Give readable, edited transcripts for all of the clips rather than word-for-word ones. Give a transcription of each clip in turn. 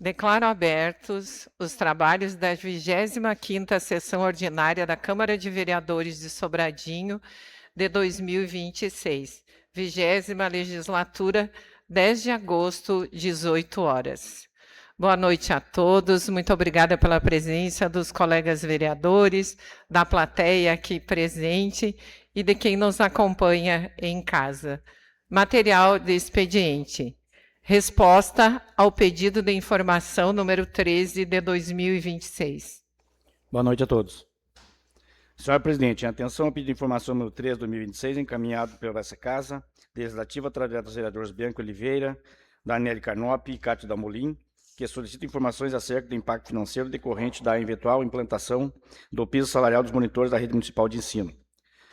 Declaro abertos os trabalhos da 25ª Sessão Ordinária da Câmara de Vereadores de Sobradinho de 2026, 20ª Legislatura, 10 de agosto, 18 horas. Boa noite a todos, muito obrigada pela presença dos colegas vereadores, da plateia aqui presente e de quem nos acompanha em casa. Material de expediente. Resposta ao pedido de informação número 13 de 2026. Boa noite a todos. Senhor presidente, em atenção ao pedido de informação número 13 de 2026, encaminhado pela essa Casa Legislativa através dos vereadores Bianco Oliveira, Daniele Carnop e Cátia Damolin, que solicita informações acerca do impacto financeiro decorrente da eventual implantação do piso salarial dos monitores da rede municipal de ensino.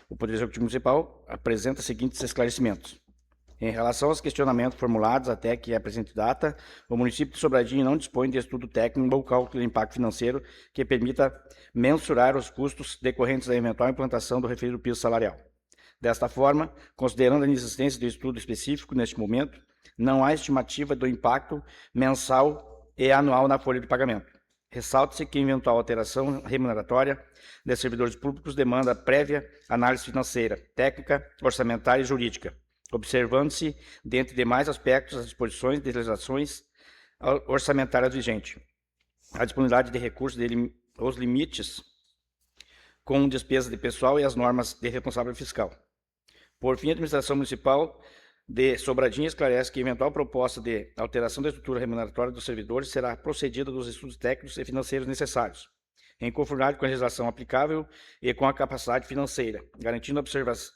O Poder Executivo Municipal apresenta os seguintes esclarecimentos. Em relação aos questionamentos formulados até que a presente data, o município de Sobradinho não dispõe de estudo técnico ou cálculo de impacto financeiro que permita mensurar os custos decorrentes da eventual implantação do referido piso salarial. Desta forma, considerando a inexistência de estudo específico neste momento, não há estimativa do impacto mensal e anual na folha de pagamento. Ressalta-se que eventual alteração remuneratória de servidores públicos demanda prévia análise financeira, técnica, orçamentária e jurídica, observando-se, dentre demais aspectos, as disposições de legislações orçamentárias vigentes, a disponibilidade de recursos, os limites com despesa de pessoal e as normas de responsabilidade fiscal. Por fim, a administração municipal de Sobradinho esclarece que eventual proposta de alteração da estrutura remuneratória dos servidores será procedida dos estudos técnicos e financeiros necessários, em conformidade com a legislação aplicável e com a capacidade financeira, garantindo a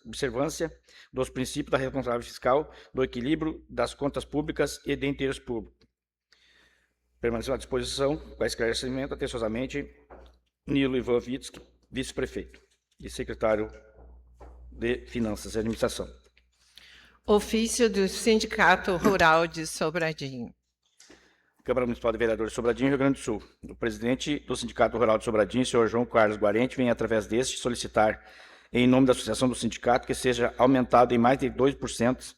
observância dos princípios da responsabilidade fiscal, do equilíbrio das contas públicas e de interesse público. Permaneceu à disposição, com esclarecimento, atenciosamente, Nilo Ivan Vitsky, vice-prefeito e secretário de Finanças e Administração. Ofício do Sindicato Rural de Sobradinho. Câmara Municipal de Vereadores de Sobradinho, Rio Grande do Sul. O presidente do Sindicato Rural de Sobradinho, senhor João Carlos Guarente, vem, através deste, solicitar, em nome da Associação do Sindicato, que seja aumentado em mais de 2%,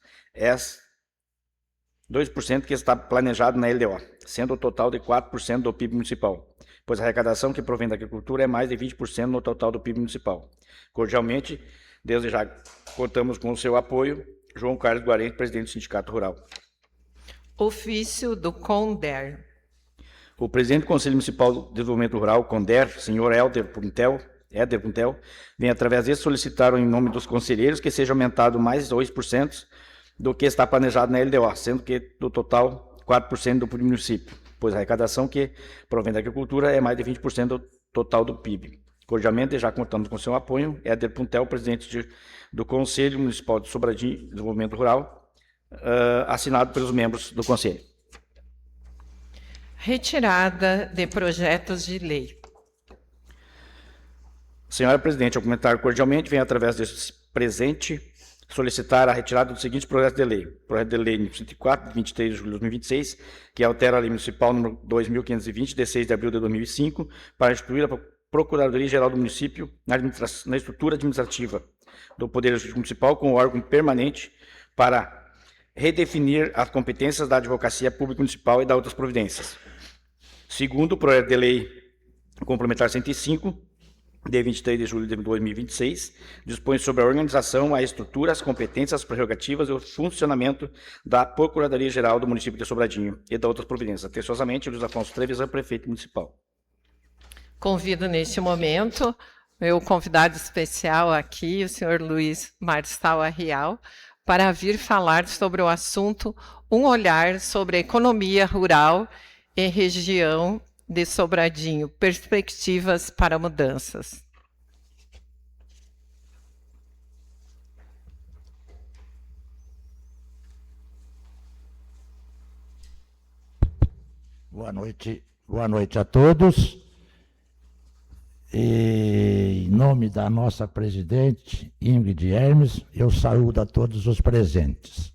2% que está planejado na LDO, sendo o total de 4% do PIB municipal, pois a arrecadação que provém da agricultura é mais de 20% no total do PIB municipal. Cordialmente, desde já contamos com o seu apoio, João Carlos Guarente, presidente do Sindicato Rural. Ofício do CONDER. O presidente do Conselho Municipal de Desenvolvimento Rural, CONDER, senhor Éder Puntel, vem, através desse, solicitar, em nome dos conselheiros, que seja aumentado mais 2% do que está planejado na LDO, sendo que, do total, 4% do município, pois a arrecadação que provém da agricultura é mais de 20% do total do PIB. Cordialmente, já contamos com seu apoio, Éder Puntel, presidente do Conselho Municipal de Sobradinho de Desenvolvimento Rural, assinado pelos membros do Conselho. Retirada de projetos de lei. Senhora presidente, ao comentar cordialmente, vem, através desse presente, solicitar a retirada dos seguintes projetos de lei. Projeto de lei número 104, de 23 de julho de 2026, que altera a lei municipal número 2.520, de 6 de abril de 2005, para instituir a Procuradoria-Geral do Município na estrutura administrativa do Poder Executivo Municipal, com o órgão permanente para redefinir as competências da Advocacia Pública Municipal e da outras providências. Segundo, o projeto de lei complementar 105, de 23 de julho de 2026, dispõe sobre a organização, a estrutura, as competências, as prerrogativas e o funcionamento da Procuradoria-Geral do município de Sobradinho e da outras providências. Atenciosamente, Luiz Afonso Trevisan, prefeito municipal. Convido neste momento meu convidado especial aqui, o senhor Luiz Marstal Arrial, para vir falar sobre o assunto Um Olhar sobre a Economia Rural e Região de Sobradinho, Perspectivas para Mudanças. Boa noite a todos. E, em nome da nossa presidente, Ingrid Hermes, eu saúdo a todos os presentes.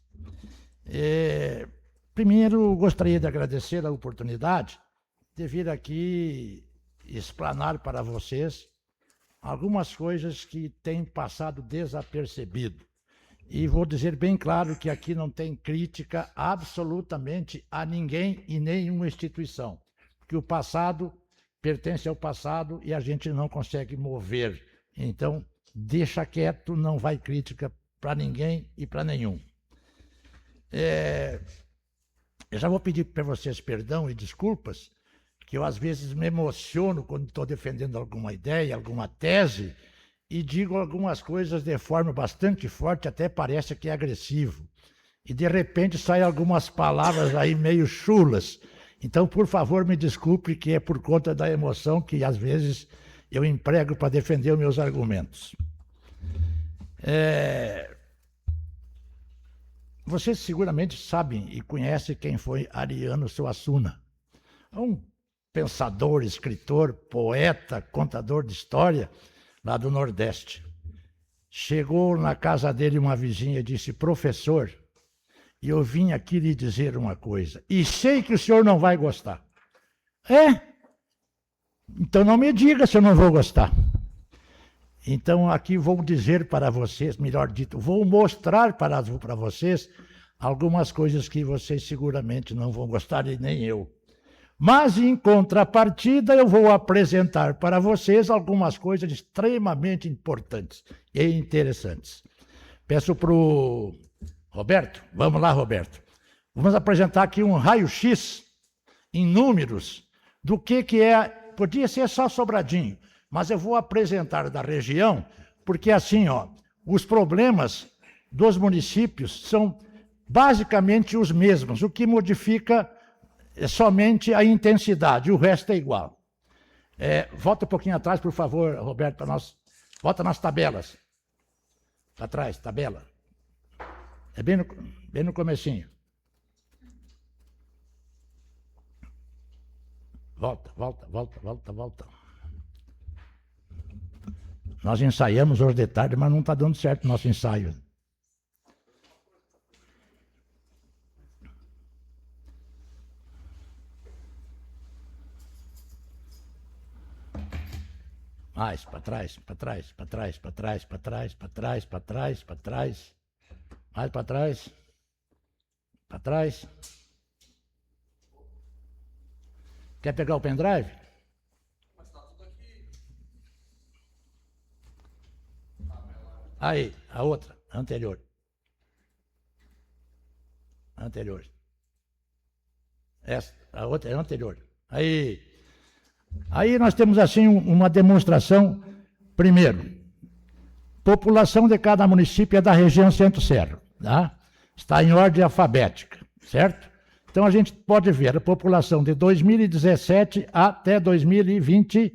Primeiro, gostaria de agradecer a oportunidade de vir aqui explanar para vocês algumas coisas que têm passado desapercebido E vou dizer bem claro que aqui não tem crítica absolutamente a ninguém e nenhuma instituição. Que o passado pertence ao passado e a gente não consegue mover. Então, deixa quieto, não vai crítica para ninguém e para nenhum. Eu já vou pedir para vocês perdão e desculpas, que eu às vezes me emociono quando estou defendendo alguma ideia, alguma tese, e digo algumas coisas de forma bastante forte, até parece que é agressivo. E de repente saem algumas palavras aí meio chulas. Então, por favor, me desculpe, que é por conta da emoção que às vezes eu emprego para defender os meus argumentos. Vocês seguramente sabem e conhecem quem foi Ariano Suassuna. Um pensador, escritor, poeta, contador de história lá do Nordeste. Chegou na casa dele uma vizinha e disse: professor, eu vim aqui lhe dizer uma coisa, e sei que o senhor não vai gostar. Então não me diga se eu não vou gostar. Então aqui vou dizer para vocês, melhor dito, vou mostrar para vocês algumas coisas que vocês seguramente não vão gostar e nem eu. Mas, em contrapartida, eu vou apresentar para vocês algumas coisas extremamente importantes e interessantes. Peço para o Roberto, vamos lá, Roberto. Vamos apresentar aqui um raio-x em números do que é, podia ser só Sobradinho, mas eu vou apresentar da região, porque assim, os problemas dos municípios são basicamente os mesmos, o que modifica é somente a intensidade, o resto é igual. Volta um pouquinho atrás, por favor, Roberto, para nós. Volta nas tabelas. Para trás, tabela. É bem no comecinho. Volta. Nós ensaiamos hoje de tarde, mas não está dando certo o nosso ensaio. Mais, para trás. Mais para trás. Quer pegar o pendrive? Mas tá tudo aqui. Aí, a outra, anterior. Essa, a outra é anterior. Aí nós temos assim uma demonstração. Primeiro, população de cada município é da região Centro-Serra, tá? Está em ordem alfabética, certo? Então a gente pode ver a população de 2017 até 2020,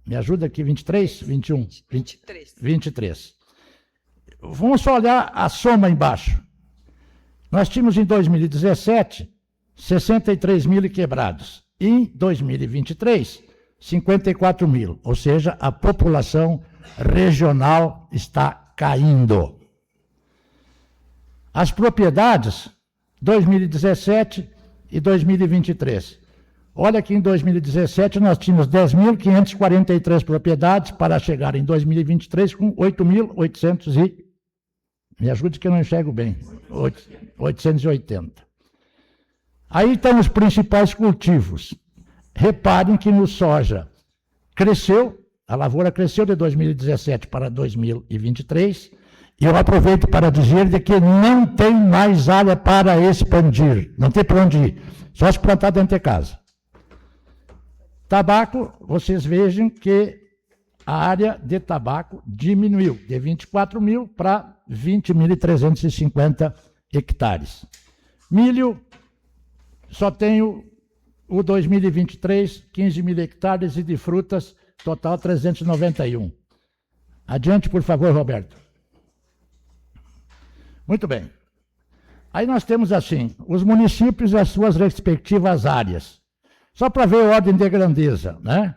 me ajuda aqui, 23, 21? 23. Vamos só olhar a soma embaixo. Nós tínhamos em 2017 63 mil quebrados. Em 2023, 54 mil, ou seja, a população regional está caindo. As propriedades, 2017 e 2023. Olha que em 2017 nós tínhamos 10.543 propriedades para chegar em 2023 com 8.800 e... Me ajude que eu não enxergo bem. 880. Aí estão os principais cultivos. Reparem que no soja cresceu, a lavoura cresceu de 2017 para 2023, e eu aproveito para dizer de que não tem mais área para expandir, não tem para onde ir, só se plantar dentro de casa. Tabaco, vocês vejam que a área de tabaco diminuiu de 24 mil para 20.350 hectares. Milho, só tenho o 2023, 15 mil hectares, e de frutas, total 391. Adiante, por favor, Roberto. Muito bem. Aí nós temos assim, os municípios e as suas respectivas áreas. Só para ver a ordem de grandeza, né?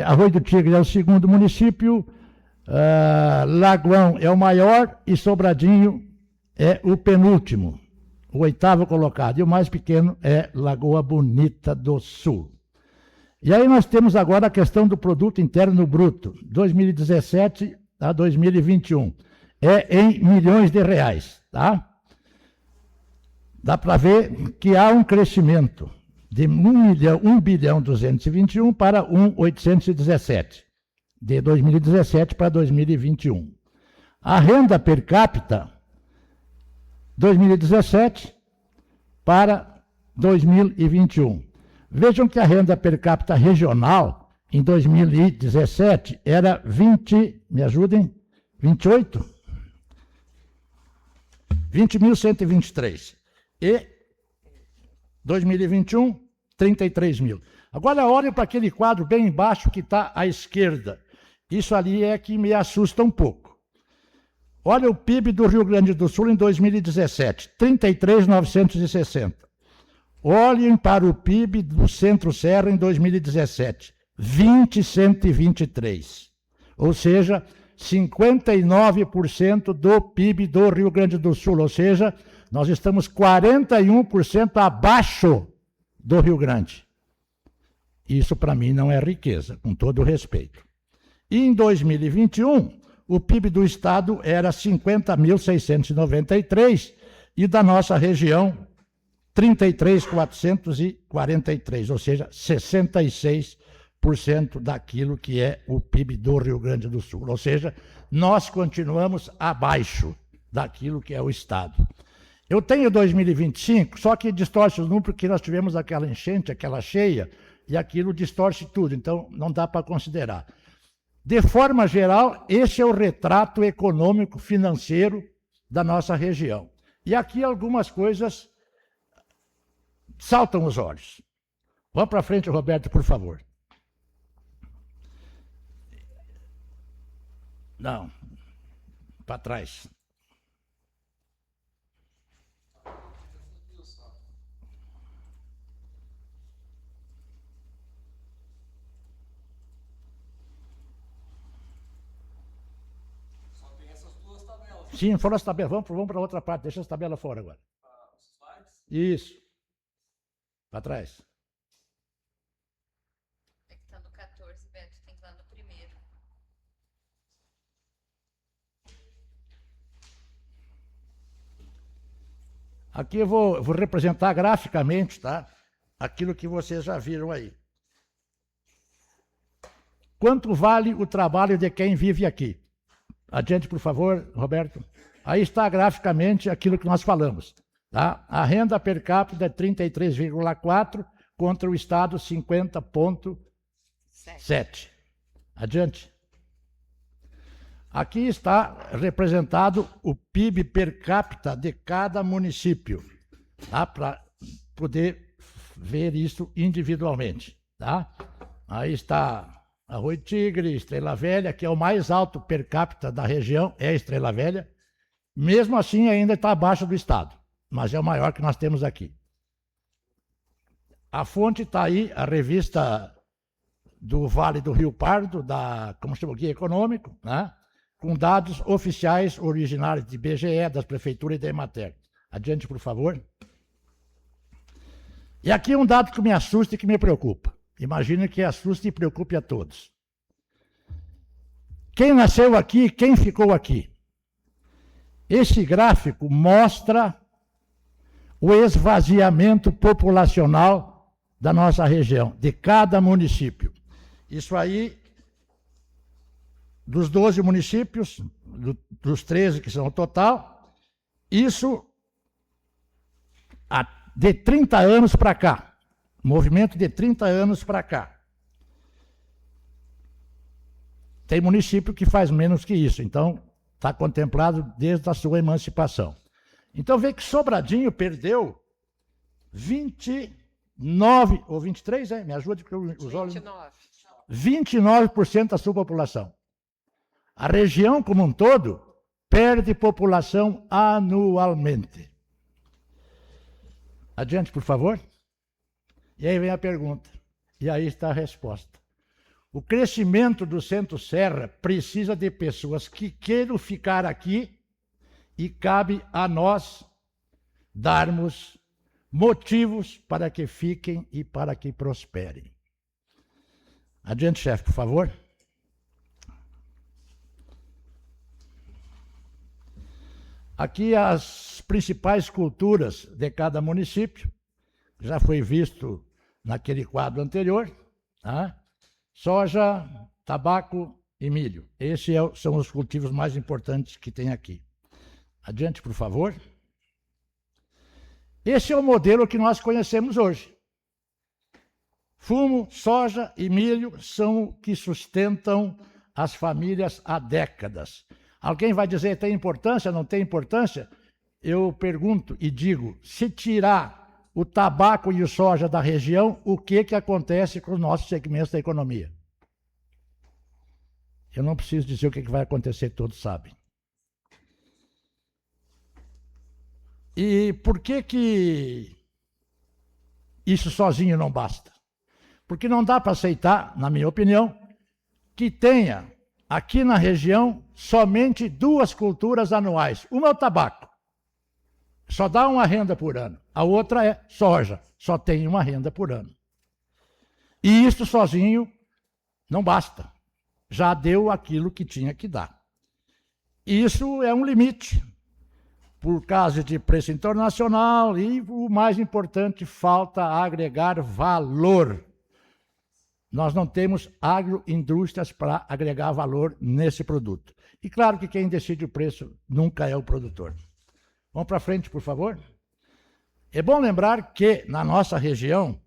Arroio do Tigre é o segundo município, Lagoão é o maior e Sobradinho é o penúltimo. O oitavo colocado, e o mais pequeno é Lagoa Bonita do Sul. E aí nós temos agora a questão do produto interno bruto, 2017 a 2021. é em milhões de reais, tá? Dá para ver que há um crescimento de 1 bilhão 221 para 1.817, de 2017 para 2021. A renda per capita, 2017 para 2021. Vejam que a renda per capita regional, em 2017, era 20.123. E 2021, 33 mil. Agora olhem para aquele quadro bem embaixo que está à esquerda. Isso ali é que me assusta um pouco. Olha o PIB do Rio Grande do Sul em 2017, 33.960. Olhem para o PIB do Centro-Serra em 2017, 20.123. Ou seja, 59% do PIB do Rio Grande do Sul. Ou seja, nós estamos 41% abaixo do Rio Grande. Isso, para mim, não é riqueza, com todo o respeito. E em 2021, o PIB do Estado era 50.693 e da nossa região, 33.443, ou seja, 66% daquilo que é o PIB do Rio Grande do Sul. Ou seja, nós continuamos abaixo daquilo que é o Estado. Eu tenho 2025, só que distorce os números porque nós tivemos aquela enchente, aquela cheia, e aquilo distorce tudo, então não dá para considerar. De forma geral, esse é o retrato econômico financeiro da nossa região. E aqui algumas coisas saltam os olhos. Vamos para frente, Roberto, por favor. Não, para trás. Sim, foram as tabelas. Vamos para outra parte. Deixa as tabelas fora agora. Isso. Para trás. É que está no 14, Beto. Tem que ir lá no primeiro. Aqui eu vou representar graficamente, tá? Aquilo que vocês já viram aí. Quanto vale o trabalho de quem vive aqui? Adiante, por favor, Roberto. Aí está graficamente aquilo que nós falamos. Tá? A renda per capita é 33,4 contra o Estado 50,7. Adiante. Aqui está representado o PIB per capita de cada município, tá? Para poder ver isso individualmente. Tá? Aí está Arroio Tigre, Estrela Velha, que é o mais alto per capita da região, é Estrela Velha. Mesmo assim, ainda está abaixo do Estado, mas é o maior que nós temos aqui. A fonte está aí, a revista do Vale do Rio Pardo, como chama, Guia Econômico, né? Com dados oficiais originários de IBGE, das prefeituras e da Emater. Adiante, por favor. E aqui um dado que me assusta e que me preocupa. Imagino que assuste e preocupe a todos. Quem nasceu aqui, quem ficou aqui? Esse gráfico mostra o esvaziamento populacional da nossa região, de cada município. Isso aí, dos 12 municípios, dos 13 que são o total, isso de 30 anos para cá. Movimento de 30 anos para cá. Tem município que faz menos que isso, então está contemplado desde a sua emancipação. Então vê que Sobradinho perdeu 29, ou 23, me ajude porque os olhos... 29% da sua população. A região como um todo perde população anualmente. Adiante, por favor. E aí vem a pergunta, e aí está a resposta. O crescimento do Centro-Serra precisa de pessoas que queiram ficar aqui e cabe a nós darmos motivos para que fiquem e para que prosperem. Adiante, chefe, por favor. Aqui as principais culturas de cada município, já foi visto naquele quadro anterior, tá? Soja, tabaco e milho. Esses são os cultivos mais importantes que tem aqui. Adiante, por favor. Esse é o modelo que nós conhecemos hoje. Fumo, soja e milho são o que sustentam as famílias há décadas. Alguém vai dizer, tem importância, não tem importância? Eu pergunto e digo, se tirar o tabaco e o soja da região, o que acontece com os nossos segmentos da economia? Eu não preciso dizer o que vai acontecer, todos sabem. E por que isso sozinho não basta? Porque não dá para aceitar, na minha opinião, que tenha aqui na região somente 2 culturas anuais. Uma é o tabaco, só dá uma renda por ano. A outra é soja, só tem uma renda por ano. E isso sozinho não basta. Já deu aquilo que tinha que dar. Isso é um limite, por causa de preço internacional e, o mais importante, falta agregar valor. Nós não temos agroindústrias para agregar valor nesse produto. E claro que quem decide o preço nunca é o produtor. Vamos para frente, por favor. É bom lembrar que, na nossa região,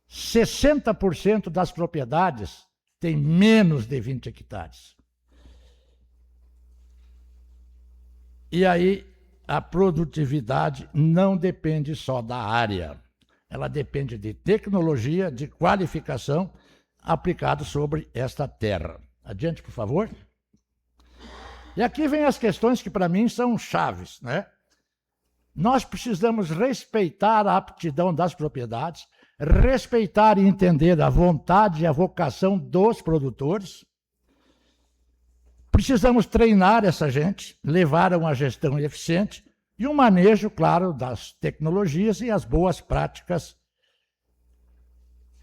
60% das propriedades têm menos de 20 hectares. E aí, a produtividade não depende só da área. Ela depende de tecnologia, de qualificação aplicado sobre esta terra. Adiante, por favor. E aqui vem as questões que para mim são chaves, né? Nós precisamos respeitar a aptidão das propriedades, respeitar e entender a vontade e a vocação dos produtores. Precisamos treinar essa gente, levar a uma gestão eficiente e um manejo, claro, das tecnologias e as boas práticas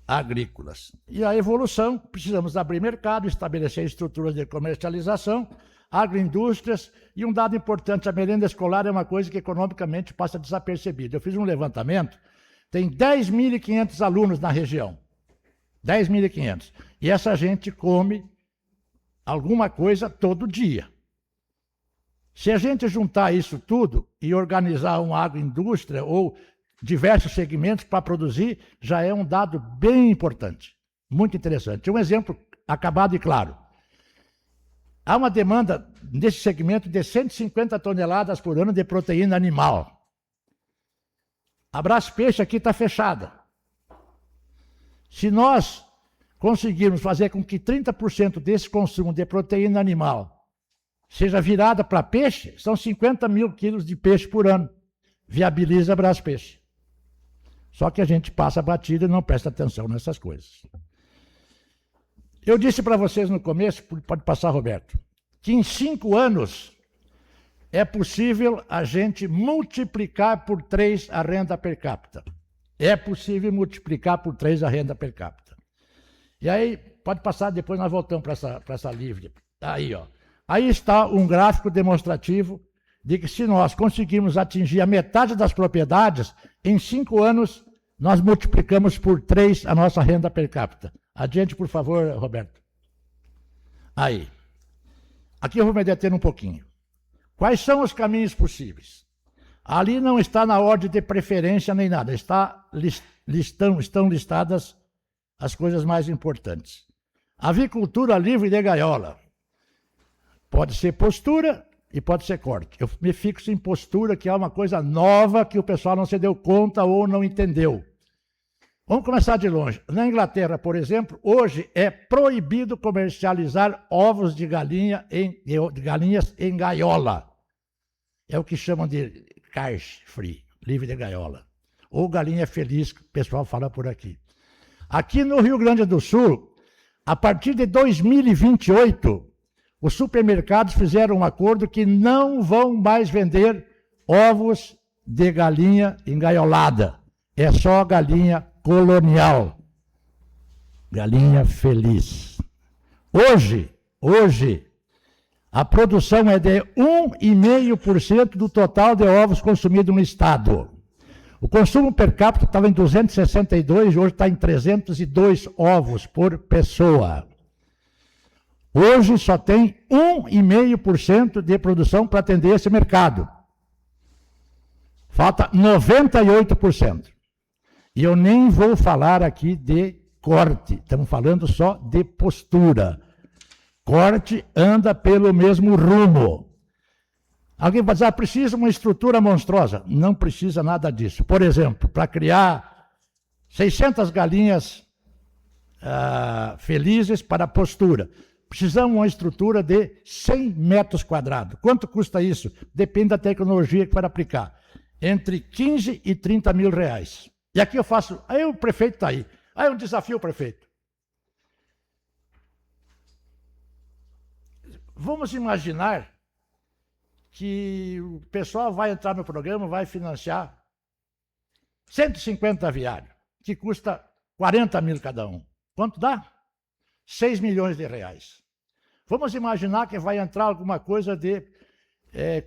agrícolas. E a evolução, precisamos abrir mercado, estabelecer estruturas de comercialização, agroindústrias, e um dado importante, a merenda escolar é uma coisa que economicamente passa desapercebida. Eu fiz um levantamento, tem 10.500 alunos na região, 10.500, e essa gente come alguma coisa todo dia. Se a gente juntar isso tudo e organizar uma agroindústria ou diversos segmentos para produzir, já é um dado bem importante, muito interessante. Um exemplo acabado e claro. Há uma demanda nesse segmento de 150 toneladas por ano de proteína animal. A Braspeixe aqui está fechada. Se nós conseguirmos fazer com que 30% desse consumo de proteína animal seja virada para peixe, são 50 mil quilos de peixe por ano. Viabiliza a Braspeixe. Só que a gente passa batido e não presta atenção nessas coisas. Eu disse para vocês no começo, pode passar, Roberto, que em 5 anos é possível a gente multiplicar por 3 a renda per capita. É possível multiplicar por 3 a renda per capita. E aí, pode passar, depois nós voltamos para essa livre. Aí, ó. Aí está um gráfico demonstrativo de que se nós conseguirmos atingir a metade das propriedades, em 5 anos nós multiplicamos por 3 a nossa renda per capita. Adiante, por favor, Roberto. Aí. Aqui eu vou me deter um pouquinho. Quais são os caminhos possíveis? Ali não está na ordem de preferência nem nada. Estão listadas as coisas mais importantes. Avicultura livre de gaiola. Pode ser postura e pode ser corte. Eu me fixo em postura, que é uma coisa nova que o pessoal não se deu conta ou não entendeu. Vamos começar de longe. Na Inglaterra, por exemplo, hoje é proibido comercializar ovos de galinhas em gaiola. É o que chamam de cage free, livre de gaiola. Ou galinha feliz, que o pessoal fala por aqui. Aqui no Rio Grande do Sul, a partir de 2028, os supermercados fizeram um acordo que não vão mais vender ovos de galinha engaiolada. É só galinha colonial. Galinha feliz. Hoje, A produção é de 1,5% do total de ovos consumidos no estado. O consumo per capita estava em 262 e hoje está em 302 ovos por pessoa. Hoje só tem 1,5% de produção para atender esse mercado. Falta 98%. E eu nem vou falar aqui de corte, estamos falando só de postura. Corte anda pelo mesmo rumo. Alguém vai dizer, precisa uma estrutura monstruosa. Não precisa nada disso. Por exemplo, para criar 600 galinhas felizes para postura, precisamos de uma estrutura de 100 metros quadrados. Quanto custa isso? Depende da tecnologia que vai aplicar. Entre 15 e 30 mil reais. E aqui eu faço, aí o prefeito está aí. Aí eu desafio o prefeito. Vamos imaginar que o pessoal vai entrar no programa, vai financiar 150 aviários, que custa 40 mil cada um. Quanto dá? 6 milhões de reais. Vamos imaginar que vai entrar alguma coisa de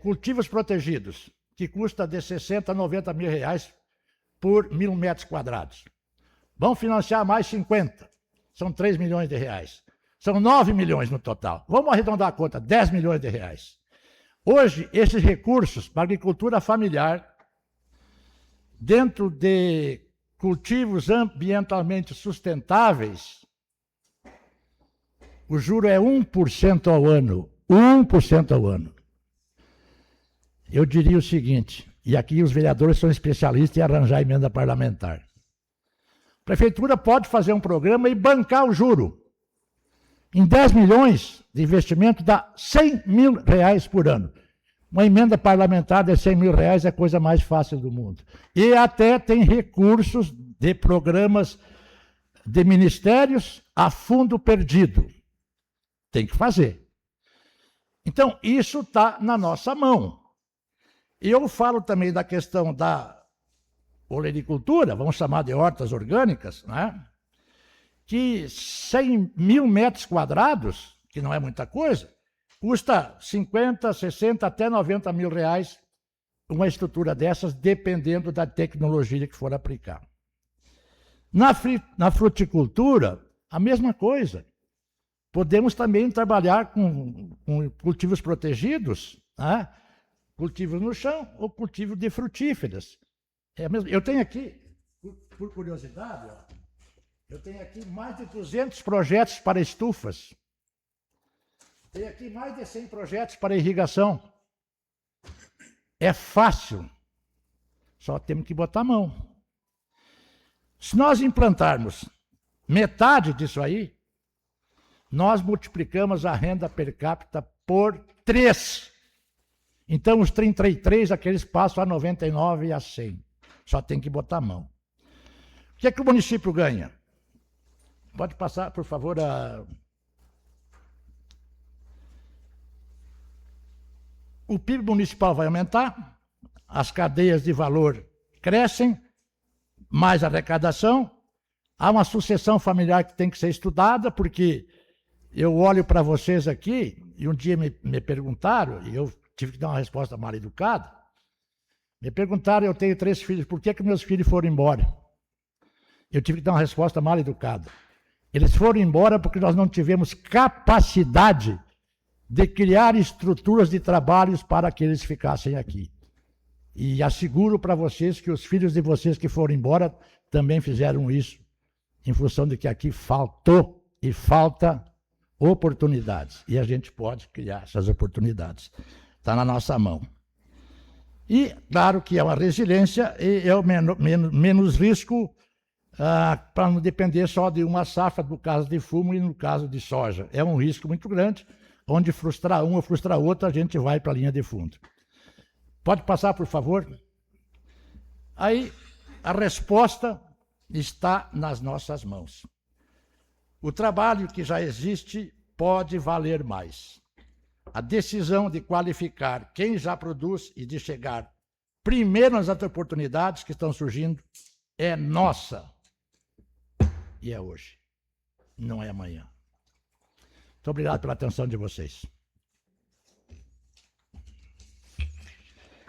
cultivos protegidos, que custa de 60 a 90 mil reais por 1.000 metros quadrados. Vão financiar mais 50, são 3 milhões de reais. São 9 milhões no total. Vamos arredondar a conta, 10 milhões de reais. Hoje, esses recursos para a agricultura familiar, dentro de cultivos ambientalmente sustentáveis, o juro é 1% ao ano. 1% ao ano. Eu diria o seguinte, e aqui os vereadores são especialistas em arranjar emenda parlamentar. A prefeitura pode fazer um programa e bancar o juro. Em 10 milhões de investimento dá 100 mil reais por ano. Uma emenda parlamentar de 100 mil reais é a coisa mais fácil do mundo. E até tem recursos de programas de ministérios a fundo perdido. Tem que fazer. Então, isso está na nossa mão. E eu falo também da questão da olericultura, vamos chamar de hortas orgânicas, né? Que 100 mil metros quadrados, que não é muita coisa, custa 50, 60, até 90 mil reais uma estrutura dessas, dependendo da tecnologia que for aplicar. Na fruticultura, a mesma coisa. Podemos também trabalhar com cultivos protegidos, né? Cultivos no chão ou cultivo de frutíferas. Eu tenho aqui, por curiosidade, ó, eu tenho aqui mais de 200 projetos para estufas. Tenho aqui mais de 100 projetos para irrigação. É fácil. Só temos que botar a mão. Se nós implantarmos metade disso aí, nós multiplicamos a renda per capita por 3. Então, os 33, aqueles passam a 99 e a 100. Só tem que botar a mão. O que é que o município ganha? Pode passar, por favor, O PIB municipal vai aumentar, as cadeias de valor crescem, mais arrecadação, há uma sucessão familiar que tem que ser estudada, porque eu olho para vocês aqui, e um dia me perguntaram, e eu tive que dar uma resposta mal educada, me perguntaram, eu tenho 3 filhos, por que meus filhos foram embora? Eu tive que dar uma resposta mal educada. Eles foram embora porque nós não tivemos capacidade de criar estruturas de trabalhos para que eles ficassem aqui. E asseguro para vocês que os filhos de vocês que foram embora também fizeram isso, em função de que aqui faltou e falta oportunidades. E a gente pode criar essas oportunidades. Está na nossa mão. E, claro que é uma resiliência e é o menos risco para não depender só de uma safra, no caso de fumo e no caso de soja. É um risco muito grande, onde frustrar um ou frustrar outro, a gente vai para a linha de fundo. Pode passar, por favor? Aí, a resposta está nas nossas mãos. O trabalho que já existe pode valer mais. A decisão de qualificar quem já produz e de chegar primeiro nas oportunidades que estão surgindo é nossa. E é hoje, não é amanhã. Muito obrigado pela atenção de vocês.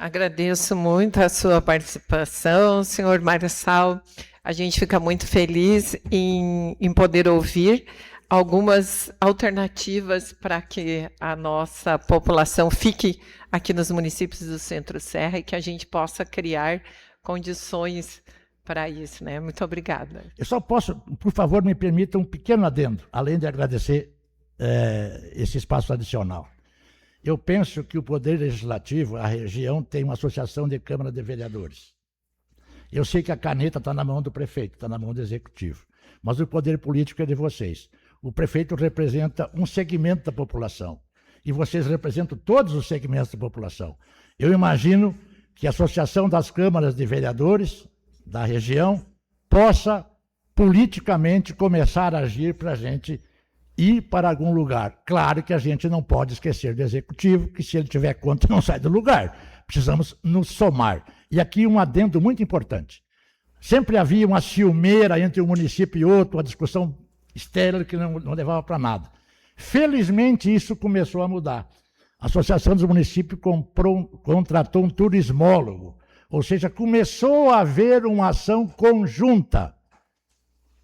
Agradeço muito a sua participação, senhor Marçal. A gente fica muito feliz em poder ouvir algumas alternativas para que a nossa população fique aqui nos municípios do Centro-Serra e que a gente possa criar condições para isso, né? Muito obrigada. Eu só posso, por favor, me permita um pequeno adendo, além de agradecer esse espaço adicional. Eu penso que o Poder Legislativo, a região, tem uma associação de Câmara de Vereadores. Eu sei que a caneta está na mão do prefeito, está na mão do executivo, mas o poder político é de vocês. O prefeito representa um segmento da população e vocês representam todos os segmentos da população. Eu imagino que a Associação das Câmaras de Vereadores da região possa politicamente começar a agir para a gente ir para algum lugar. Claro que a gente não pode esquecer do executivo, que se ele tiver conta não sai do lugar. Precisamos nos somar. E aqui um adendo muito importante. Sempre havia uma ciumeira entre um município e outro, uma discussão estéril que não levava para nada. Felizmente isso começou a mudar. A Associação dos Municípios contratou um turismólogo, ou seja, começou a haver uma ação conjunta.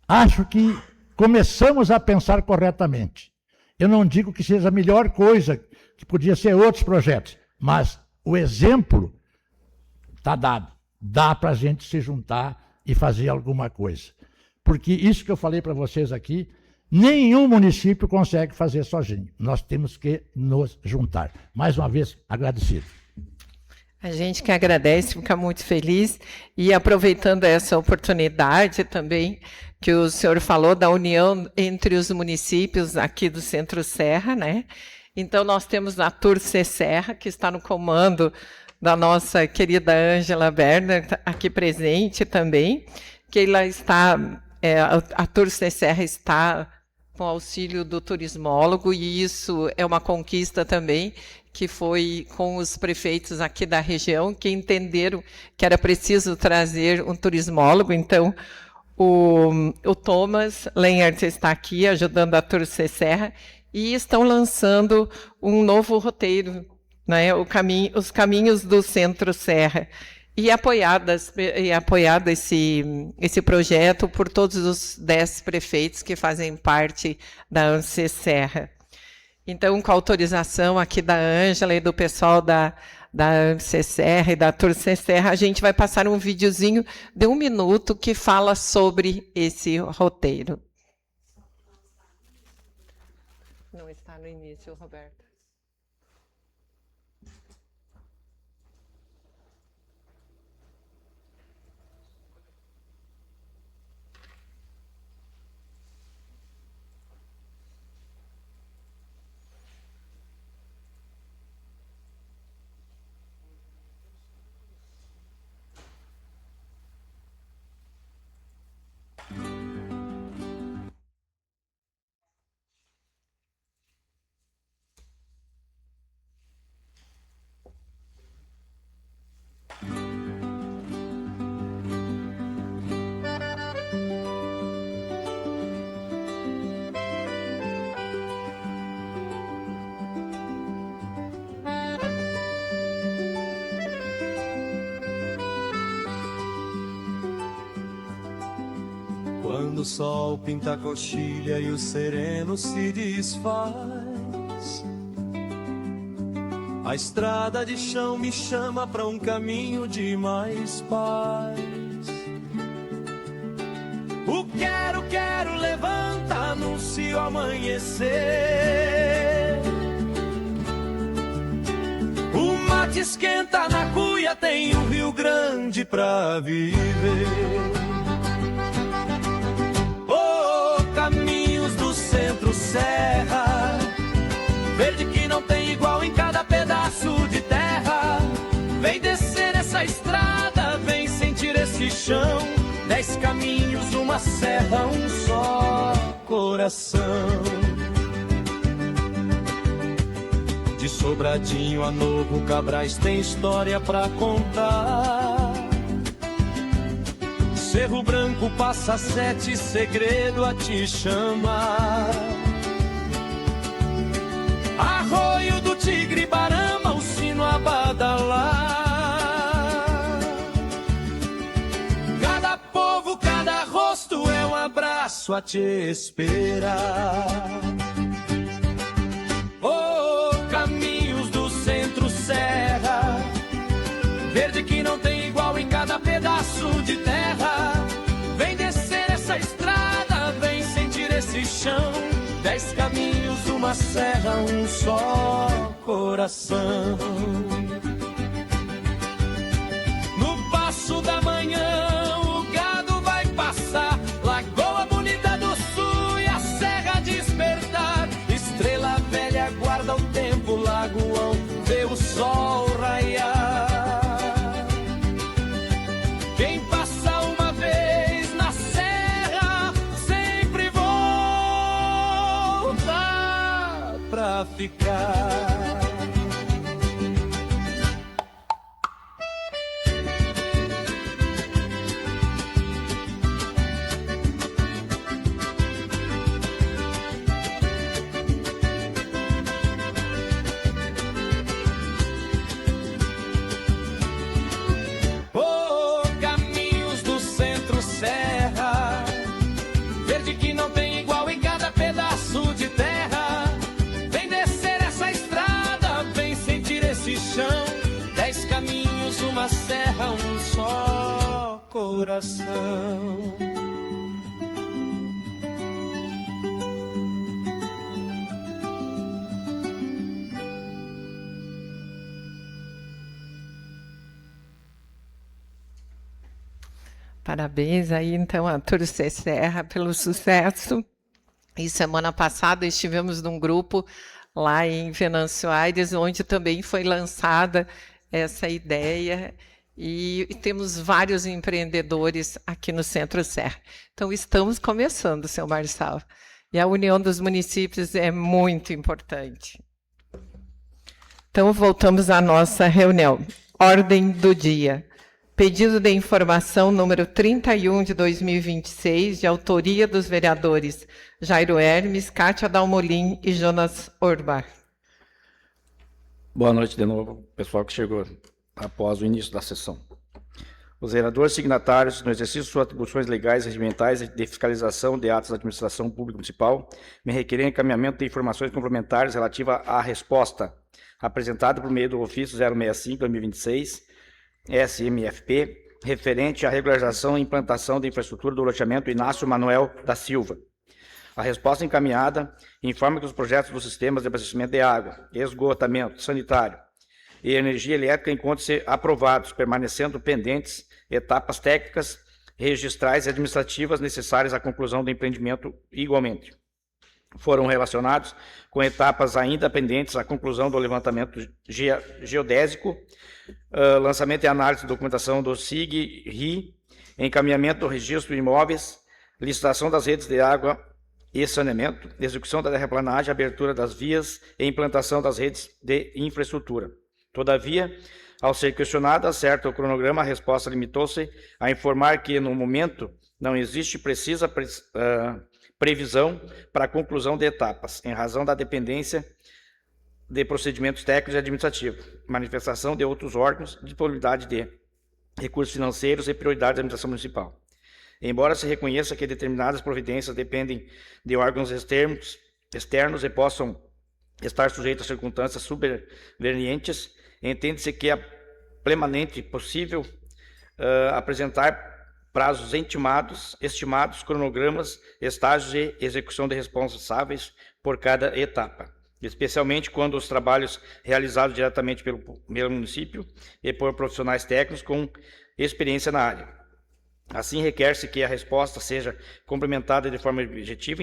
Acho que começamos a pensar corretamente. Eu não digo que seja a melhor coisa, que podia ser outros projetos, mas o exemplo está dado. Dá para a gente se juntar e fazer alguma coisa. Porque isso que eu falei para vocês aqui, nenhum município consegue fazer sozinho. Nós temos que nos juntar. Mais uma vez, agradecido. A gente que agradece, fica muito feliz. E aproveitando essa oportunidade também, que o senhor falou da união entre os municípios aqui do Centro-Serra, né? Então, nós temos a Turce Serra, que está no comando da nossa querida Ângela Berner, aqui presente também, que ela está, a Turce Serra está com auxílio do turismólogo, e isso é uma conquista também, que foi com os prefeitos aqui da região, que entenderam que era preciso trazer um turismólogo. Então, o Thomas Lenhart está aqui ajudando a Turce Serra e estão lançando um novo roteiro, né, os caminhos do Centro-Serra, e apoiado esse projeto por todos os 10 prefeitos que fazem parte da ANSE Serra. Então, com a autorização aqui da Ângela e do pessoal da ANSE Serra e da Turce Serra, a gente vai passar um videozinho de 1 minuto que fala sobre esse roteiro. Não está no início, Roberto. Quando o sol pinta a coxilha e o sereno se desfaz, a estrada de chão me chama pra um caminho de mais paz. O quero levanta, anuncia o amanhecer. O mate esquenta na cuia, tem um Rio Grande pra viver. Caminhos do Centro-Serra, verde que não tem igual em cada pedaço de terra. Vem descer essa estrada, vem sentir esse chão. 10 caminhos, uma serra, um só coração. De Sobradinho a Novo Cabrais tem história pra contar. Cerro Branco passa 7, segredo a te chamar. Arroio do Tigre Barama, o sino a badalar. passo a te esperar. Oh, caminhos do Centro-Serra, verde que não tem igual em cada pedaço de terra. Vem descer essa estrada, vem sentir esse chão. 10 caminhos, uma serra, um só coração. No passo da manhã o gado vai passar, Lagoa Bonita do Sul e a Serra Despertar. Estrela Velha guarda o tempo, Lagoão vê o sol raiar. Quem passa uma vez na serra sempre volta pra ficar. Oh, caminhos do Centro-Serra, verde que não tem igual em cada pedaço de terra. Vem descer essa estrada, vem sentir esse chão. 10 caminhos, uma serra, um só coração. Parabéns aí, então, a Turce Serra pelo sucesso. E semana passada estivemos num grupo lá em Venâncio Aires, onde também foi lançada essa ideia, e temos vários empreendedores aqui no Centro-Serra. Então, estamos começando, seu Marçal. E a união dos municípios é muito importante. Então, voltamos à nossa reunião. Ordem do dia. Pedido de informação número 31 de 2026, de autoria dos vereadores Jairo Hermes, Kátia Dalmolin e Jonas Orbach. Boa noite de novo, pessoal que chegou após o início da sessão. Os vereadores signatários, no exercício de suas atribuições legais e regimentais de fiscalização de atos da administração pública municipal, me requerem encaminhamento de informações complementares relativas à resposta apresentada por meio do ofício 065/2026, SMFP, referente à regularização e implantação da infraestrutura do loteamento Inácio Manuel da Silva. A resposta encaminhada informa que os projetos dos sistemas de abastecimento de água, esgotamento sanitário e energia elétrica encontram-se aprovados, permanecendo pendentes etapas técnicas, registrais e administrativas necessárias à conclusão do empreendimento igualmente. Foram relacionados com etapas ainda pendentes à conclusão do levantamento geodésico, lançamento e análise de documentação do SIG-RI, encaminhamento do registro de imóveis, licitação das redes de água e saneamento, execução da terraplanagem, abertura das vias e implantação das redes de infraestrutura. Todavia, ao ser questionada acerca do cronograma, a resposta limitou-se a informar que, no momento, não existe precisa previsão para a conclusão de etapas, em razão da dependência de procedimentos técnicos e administrativos, manifestação de outros órgãos, disponibilidade de recursos financeiros e prioridades da administração municipal. Embora se reconheça que determinadas providências dependem de órgãos externos e possam estar sujeitos a circunstâncias supervenientes, entende-se que é plenamente possível apresentar prazos estimados, cronogramas, estágios e execução de responsáveis por cada etapa, especialmente quando os trabalhos realizados diretamente pelo município e por profissionais técnicos com experiência na área. Assim, requer-se que a resposta seja complementada de forma objetiva,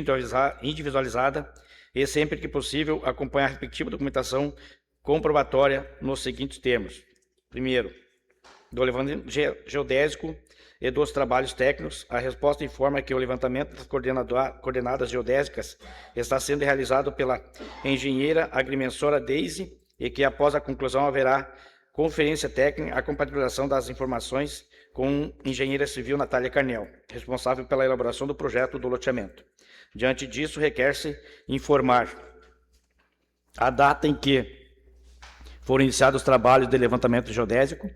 individualizada e, sempre que possível, acompanhar a respectiva documentação comprobatória nos seguintes termos. Primeiro, do levantamento geodésico e dos trabalhos técnicos, a resposta informa que o levantamento das coordenadas geodésicas está sendo realizado pela engenheira agrimensora Daisy e que, após a conclusão, haverá conferência técnica, a compatibilização das informações com engenheira civil Natália Carnel, responsável pela elaboração do projeto do loteamento. Diante disso, requer-se informar a data em que foram iniciados os trabalhos de levantamento geodésico,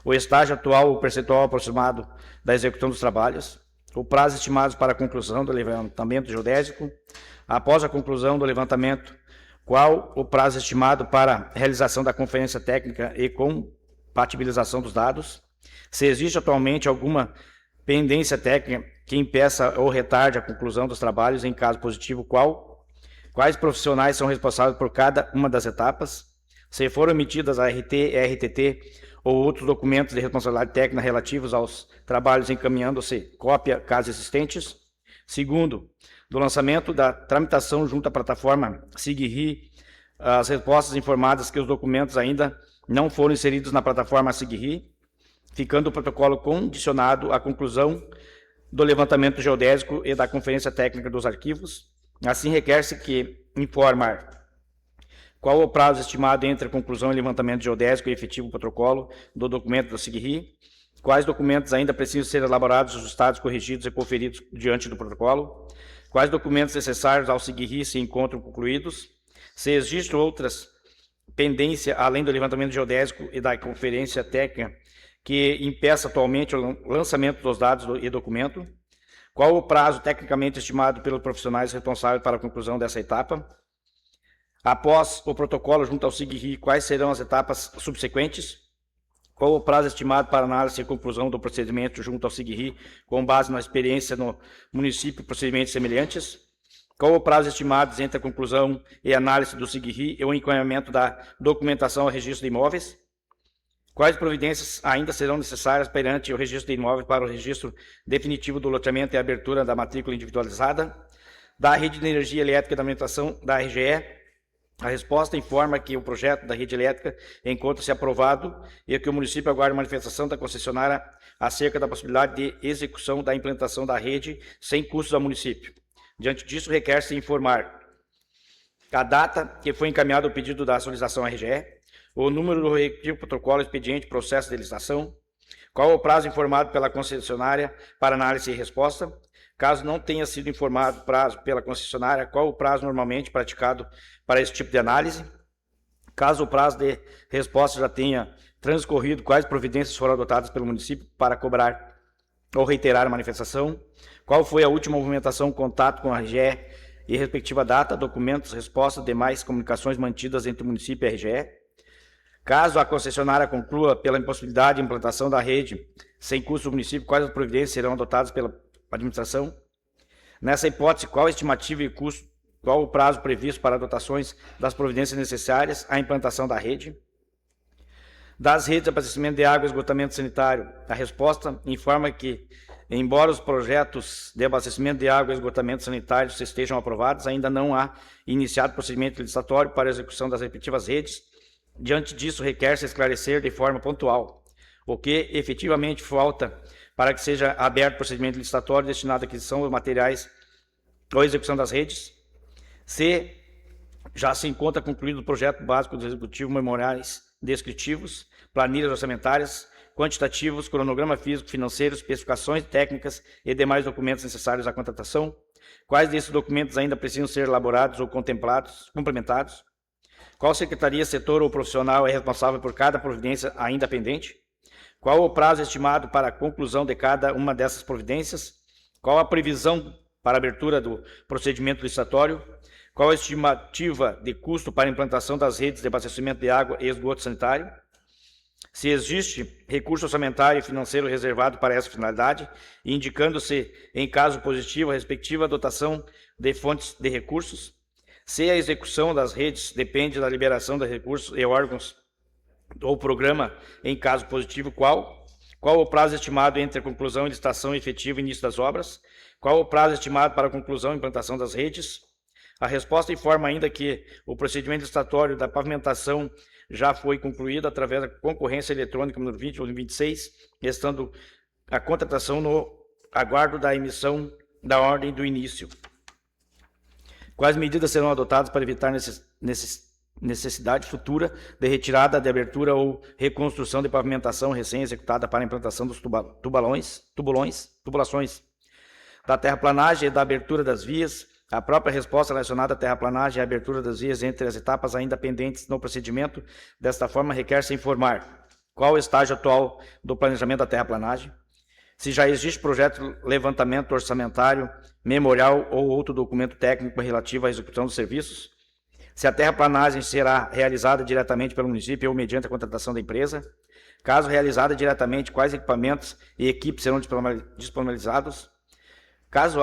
o estágio atual, o percentual aproximado da execução dos trabalhos, o prazo estimado para a conclusão do levantamento geodésico. Após a conclusão do levantamento, qual o prazo estimado para a realização da conferência técnica e compatibilização dos dados? Se existe atualmente alguma pendência técnica que impeça ou retarde a conclusão dos trabalhos, em caso positivo, quais profissionais são responsáveis por cada uma das etapas? Se foram emitidas a RT, RTT ou outros documentos de responsabilidade técnica relativos aos trabalhos, encaminhando-se cópia, caso existentes. Segundo, do lançamento da tramitação junto à plataforma SIGRI, as respostas informadas que os documentos ainda não foram inseridos na plataforma SIGRI, ficando o protocolo condicionado à conclusão do levantamento geodésico e da conferência técnica dos arquivos. Assim, requer-se que informar qual o prazo estimado entre a conclusão e levantamento geodésico e efetivo protocolo do documento da SIGRI, quais documentos ainda precisam ser elaborados, ajustados, corrigidos e conferidos diante do protocolo, quais documentos necessários ao SIGRI se encontram concluídos, se existem outras pendências além do levantamento geodésico e da conferência técnica que impeça atualmente o lançamento dos dados e documento, qual o prazo tecnicamente estimado pelos profissionais responsáveis para a conclusão dessa etapa. Após o protocolo junto ao SIGRI, quais serão as etapas subsequentes? Qual o prazo estimado para análise e conclusão do procedimento junto ao SIGRI, com base na experiência no município e procedimentos semelhantes? Qual o prazo estimado entre a conclusão e análise do SIGRI e o encaminhamento da documentação ao registro de imóveis? Quais providências ainda serão necessárias perante o registro de imóveis para o registro definitivo do loteamento e a abertura da matrícula individualizada? Da rede de energia elétrica e da alimentação da RGE, a resposta informa que o projeto da rede elétrica encontra-se aprovado e que o município aguarda manifestação da concessionária acerca da possibilidade de execução da implantação da rede sem custos ao município. Diante disso, requer-se informar a data que foi encaminhado o pedido da solicitação à RGE, o número do respectivo protocolo, expediente, processo de licitação, qual o prazo informado pela concessionária para análise e resposta. Caso não tenha sido informado o prazo pela concessionária, qual o prazo normalmente praticado para esse tipo de análise? Caso o prazo de resposta já tenha transcorrido, quais providências foram adotadas pelo município para cobrar ou reiterar a manifestação? Qual foi a última movimentação, contato com a RGE e respectiva data, documentos, respostas, demais comunicações mantidas entre o município e a RGE? Caso a concessionária conclua pela impossibilidade de implantação da rede sem custo do município, quais as providências serão adotadas pela administração? Nessa hipótese, qual a estimativa e custo, qual o prazo previsto para adotações das providências necessárias à implantação da rede? Das redes de abastecimento de água e esgotamento sanitário, a resposta informa que, embora os projetos de abastecimento de água e esgotamento sanitário estejam aprovados, ainda não há iniciado procedimento licitatório para a execução das respectivas redes. Diante disso, requer-se esclarecer de forma pontual o que efetivamente falta para que seja aberto procedimento licitatório destinado à aquisição de materiais ou execução das redes. Se já se encontra concluído o projeto básico do Executivo, memoriais descritivos, planilhas orçamentárias, quantitativos, cronograma físico, financeiro, especificações técnicas e demais documentos necessários à contratação. Quais desses documentos ainda precisam ser elaborados ou complementados? Qual secretaria, setor ou profissional é responsável por cada providência ainda pendente? Qual o prazo estimado para a conclusão de cada uma dessas providências? Qual a previsão para a abertura do procedimento licitatório? Qual a estimativa de custo para a implantação das redes de abastecimento de água e esgoto sanitário? Se existe recurso orçamentário e financeiro reservado para essa finalidade, indicando-se, em caso positivo, a respectiva dotação de fontes de recursos. Se a execução das redes depende da liberação de recursos e órgãos ou programa, em caso positivo, qual o prazo estimado entre a conclusão e licitação efetiva e início das obras? Qual o prazo estimado para a conclusão e implantação das redes? A resposta informa ainda que o procedimento licitatório da pavimentação já foi concluído através da concorrência eletrônica número 20 ou 26, restando a contratação no aguardo da emissão da ordem do início. Quais medidas serão adotadas para evitar necessidade futura de retirada, de abertura ou reconstrução de pavimentação recém-executada para a implantação dos tubulações da terraplanagem e da abertura das vias? A própria resposta relacionada à terraplanagem e à abertura das vias entre as etapas ainda pendentes no procedimento. Desta forma, requer-se informar qual o estágio atual do planejamento da terraplanagem, se já existe projeto de levantamento orçamentário, memorial ou outro documento técnico relativo à execução dos serviços, se a terraplanagem será realizada diretamente pelo município ou mediante a contratação da empresa, caso realizada diretamente, quais equipamentos e equipes serão disponibilizados, caso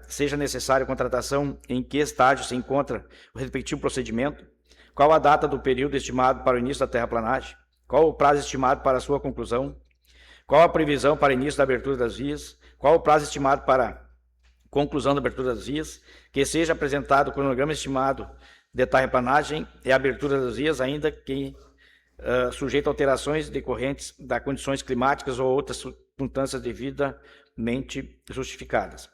seja necessário contratação, em que estágio se encontra o respectivo procedimento, qual a data do período estimado para o início da terraplanagem, qual o prazo estimado para a sua conclusão, qual a previsão para início da abertura das vias, qual o prazo estimado para conclusão da abertura das vias, que seja apresentado o cronograma estimado de terraplanagem e abertura das vias, ainda que sujeito a alterações decorrentes das condições climáticas ou outras circunstâncias devidamente justificadas.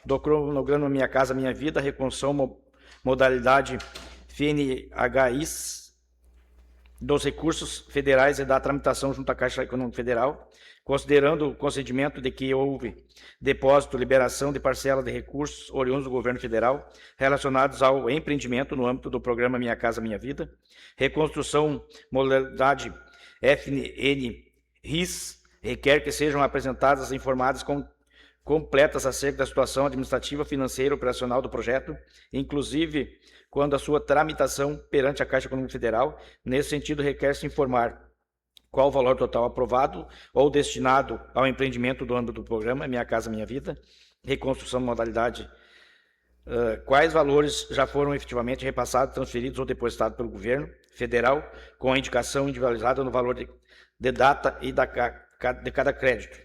Do cronograma Minha Casa Minha Vida, reconstrução modalidade FNHIS dos recursos federais e da tramitação junto à Caixa Econômica Federal, considerando o concedimento de que houve depósito, liberação de parcela de recursos oriundos do governo federal relacionados ao empreendimento no âmbito do programa Minha Casa Minha Vida, reconstrução modalidade FNHIS requer que sejam apresentadas e informadas completas acerca da situação administrativa, financeira e operacional do projeto, inclusive quando a sua tramitação perante a Caixa Econômica Federal. Nesse sentido, requer-se informar qual o valor total aprovado ou destinado ao empreendimento do âmbito do programa Minha Casa Minha Vida, reconstrução modalidade, quais valores já foram efetivamente repassados, transferidos ou depositados pelo governo federal, com a indicação individualizada no valor de data e de cada crédito.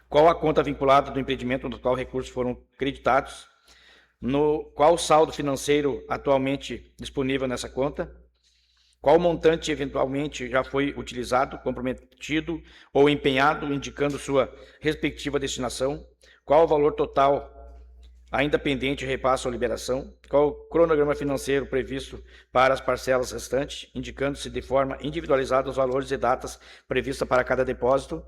Qual a conta vinculada do empreendimento no qual recursos foram creditados, qual o saldo financeiro atualmente disponível nessa conta, qual montante eventualmente já foi utilizado, comprometido ou empenhado, indicando sua respectiva destinação, qual o valor total ainda pendente de repasse ou liberação, qual o cronograma financeiro previsto para as parcelas restantes, indicando-se de forma individualizada os valores e datas previstas para cada depósito.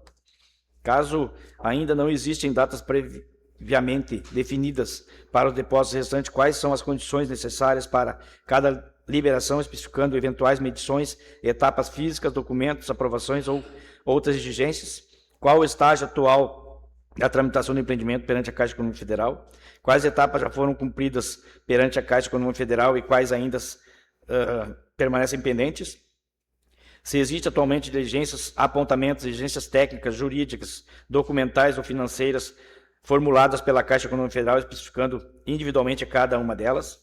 Caso ainda não existem datas previamente definidas para os depósitos restantes, quais são as condições necessárias para cada liberação, especificando eventuais medições, etapas físicas, documentos, aprovações ou outras exigências, qual o estágio atual da tramitação do empreendimento perante a Caixa Econômica Federal, quais etapas já foram cumpridas perante a Caixa Econômica Federal e quais ainda permanecem pendentes, se existe atualmente diligências, apontamentos, exigências técnicas, jurídicas, documentais ou financeiras formuladas pela Caixa Econômica Federal, especificando individualmente a cada uma delas.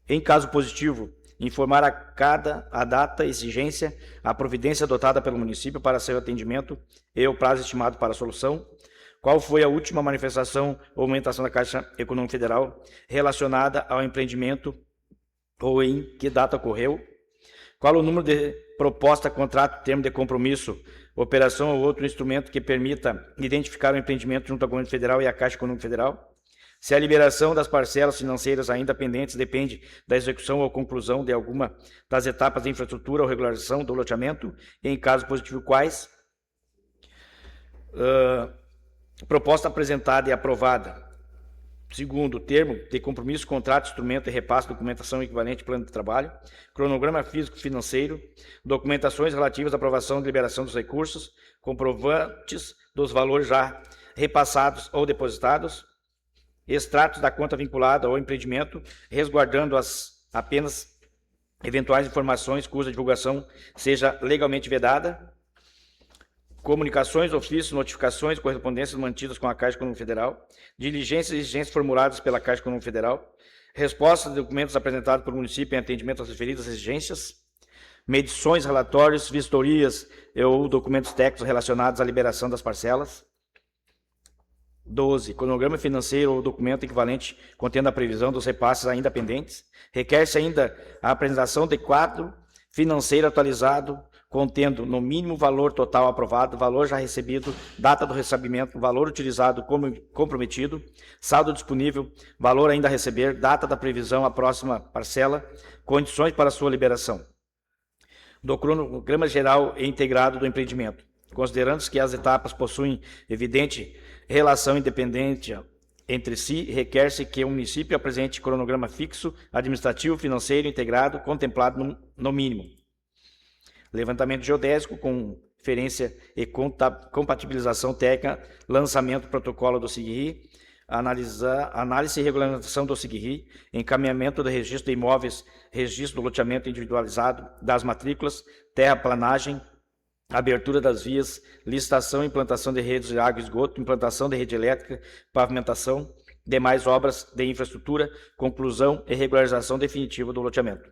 Em caso positivo, informar a data, exigência, a providência adotada pelo município para seu atendimento e o prazo estimado para a solução. Qual foi a última manifestação ou movimentação da Caixa Econômica Federal relacionada ao empreendimento ou em que data ocorreu? Qual o número de proposta, contrato, termo de compromisso, operação ou outro instrumento que permita identificar o empreendimento junto ao governo federal e à Caixa Econômica Federal? Se a liberação das parcelas financeiras ainda pendentes depende da execução ou conclusão de alguma das etapas de infraestrutura ou regularização do loteamento, e em caso positivo, quais? Proposta apresentada e aprovada. Segundo, termo de compromisso, contrato, instrumento e repasse, documentação equivalente, plano de trabalho, cronograma físico-financeiro, documentações relativas à aprovação e liberação dos recursos, comprovantes dos valores já repassados ou depositados, extratos da conta vinculada ao empreendimento, resguardando apenas eventuais informações cuja divulgação seja legalmente vedada, comunicações, ofícios, notificações, correspondências mantidas com a Caixa Econômica Federal, diligências e exigências formuladas pela Caixa Econômica Federal, respostas de documentos apresentados pelo município em atendimento às referidas exigências, medições, relatórios, vistorias ou documentos técnicos relacionados à liberação das parcelas. 12. Cronograma financeiro ou documento equivalente contendo a previsão dos repasses ainda pendentes. Requer-se ainda a apresentação de quadro financeiro atualizado contendo no mínimo valor total aprovado, valor já recebido, data do recebimento, valor utilizado como comprometido, saldo disponível, valor ainda a receber, data da previsão, a próxima parcela, condições para sua liberação. Do cronograma geral e integrado do empreendimento, considerando-se que as etapas possuem evidente relação independente entre si, requer-se que o município apresente cronograma fixo, administrativo, financeiro, integrado, contemplado no mínimo. Levantamento geodésico com conferência e compatibilização técnica, lançamento do protocolo do SIGRI, análise e regulamentação do SIGRI, encaminhamento do registro de imóveis, registro do loteamento individualizado, das matrículas, terraplanagem, abertura das vias, licitação e implantação de redes de água e esgoto, implantação de rede elétrica, pavimentação, demais obras de infraestrutura, conclusão e regularização definitiva do loteamento.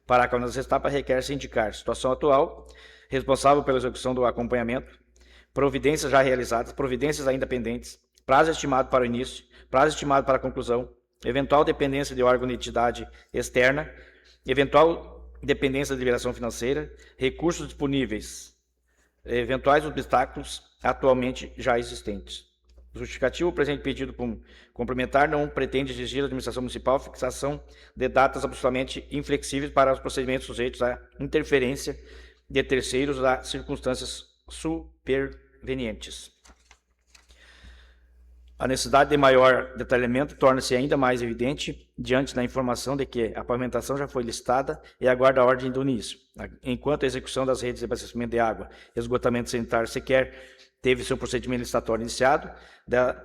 Parágrafo nas etapas requer-se indicar situação atual, responsável pela execução do acompanhamento, providências já realizadas, providências ainda pendentes, prazo estimado para o início, prazo estimado para a conclusão, eventual dependência de órgão de entidade externa, eventual dependência de liberação financeira, recursos disponíveis, eventuais obstáculos atualmente já existentes. Justificativo, o presente pedido complementar não pretende exigir da administração municipal fixação de datas absolutamente inflexíveis para os procedimentos sujeitos à interferência de terceiros a circunstâncias supervenientes. A necessidade de maior detalhamento torna-se ainda mais evidente diante da informação de que a pavimentação já foi listada e aguarda a ordem do início, enquanto a execução das redes de abastecimento de água e esgotamento sanitário sequer teve seu procedimento licitatório iniciado. Da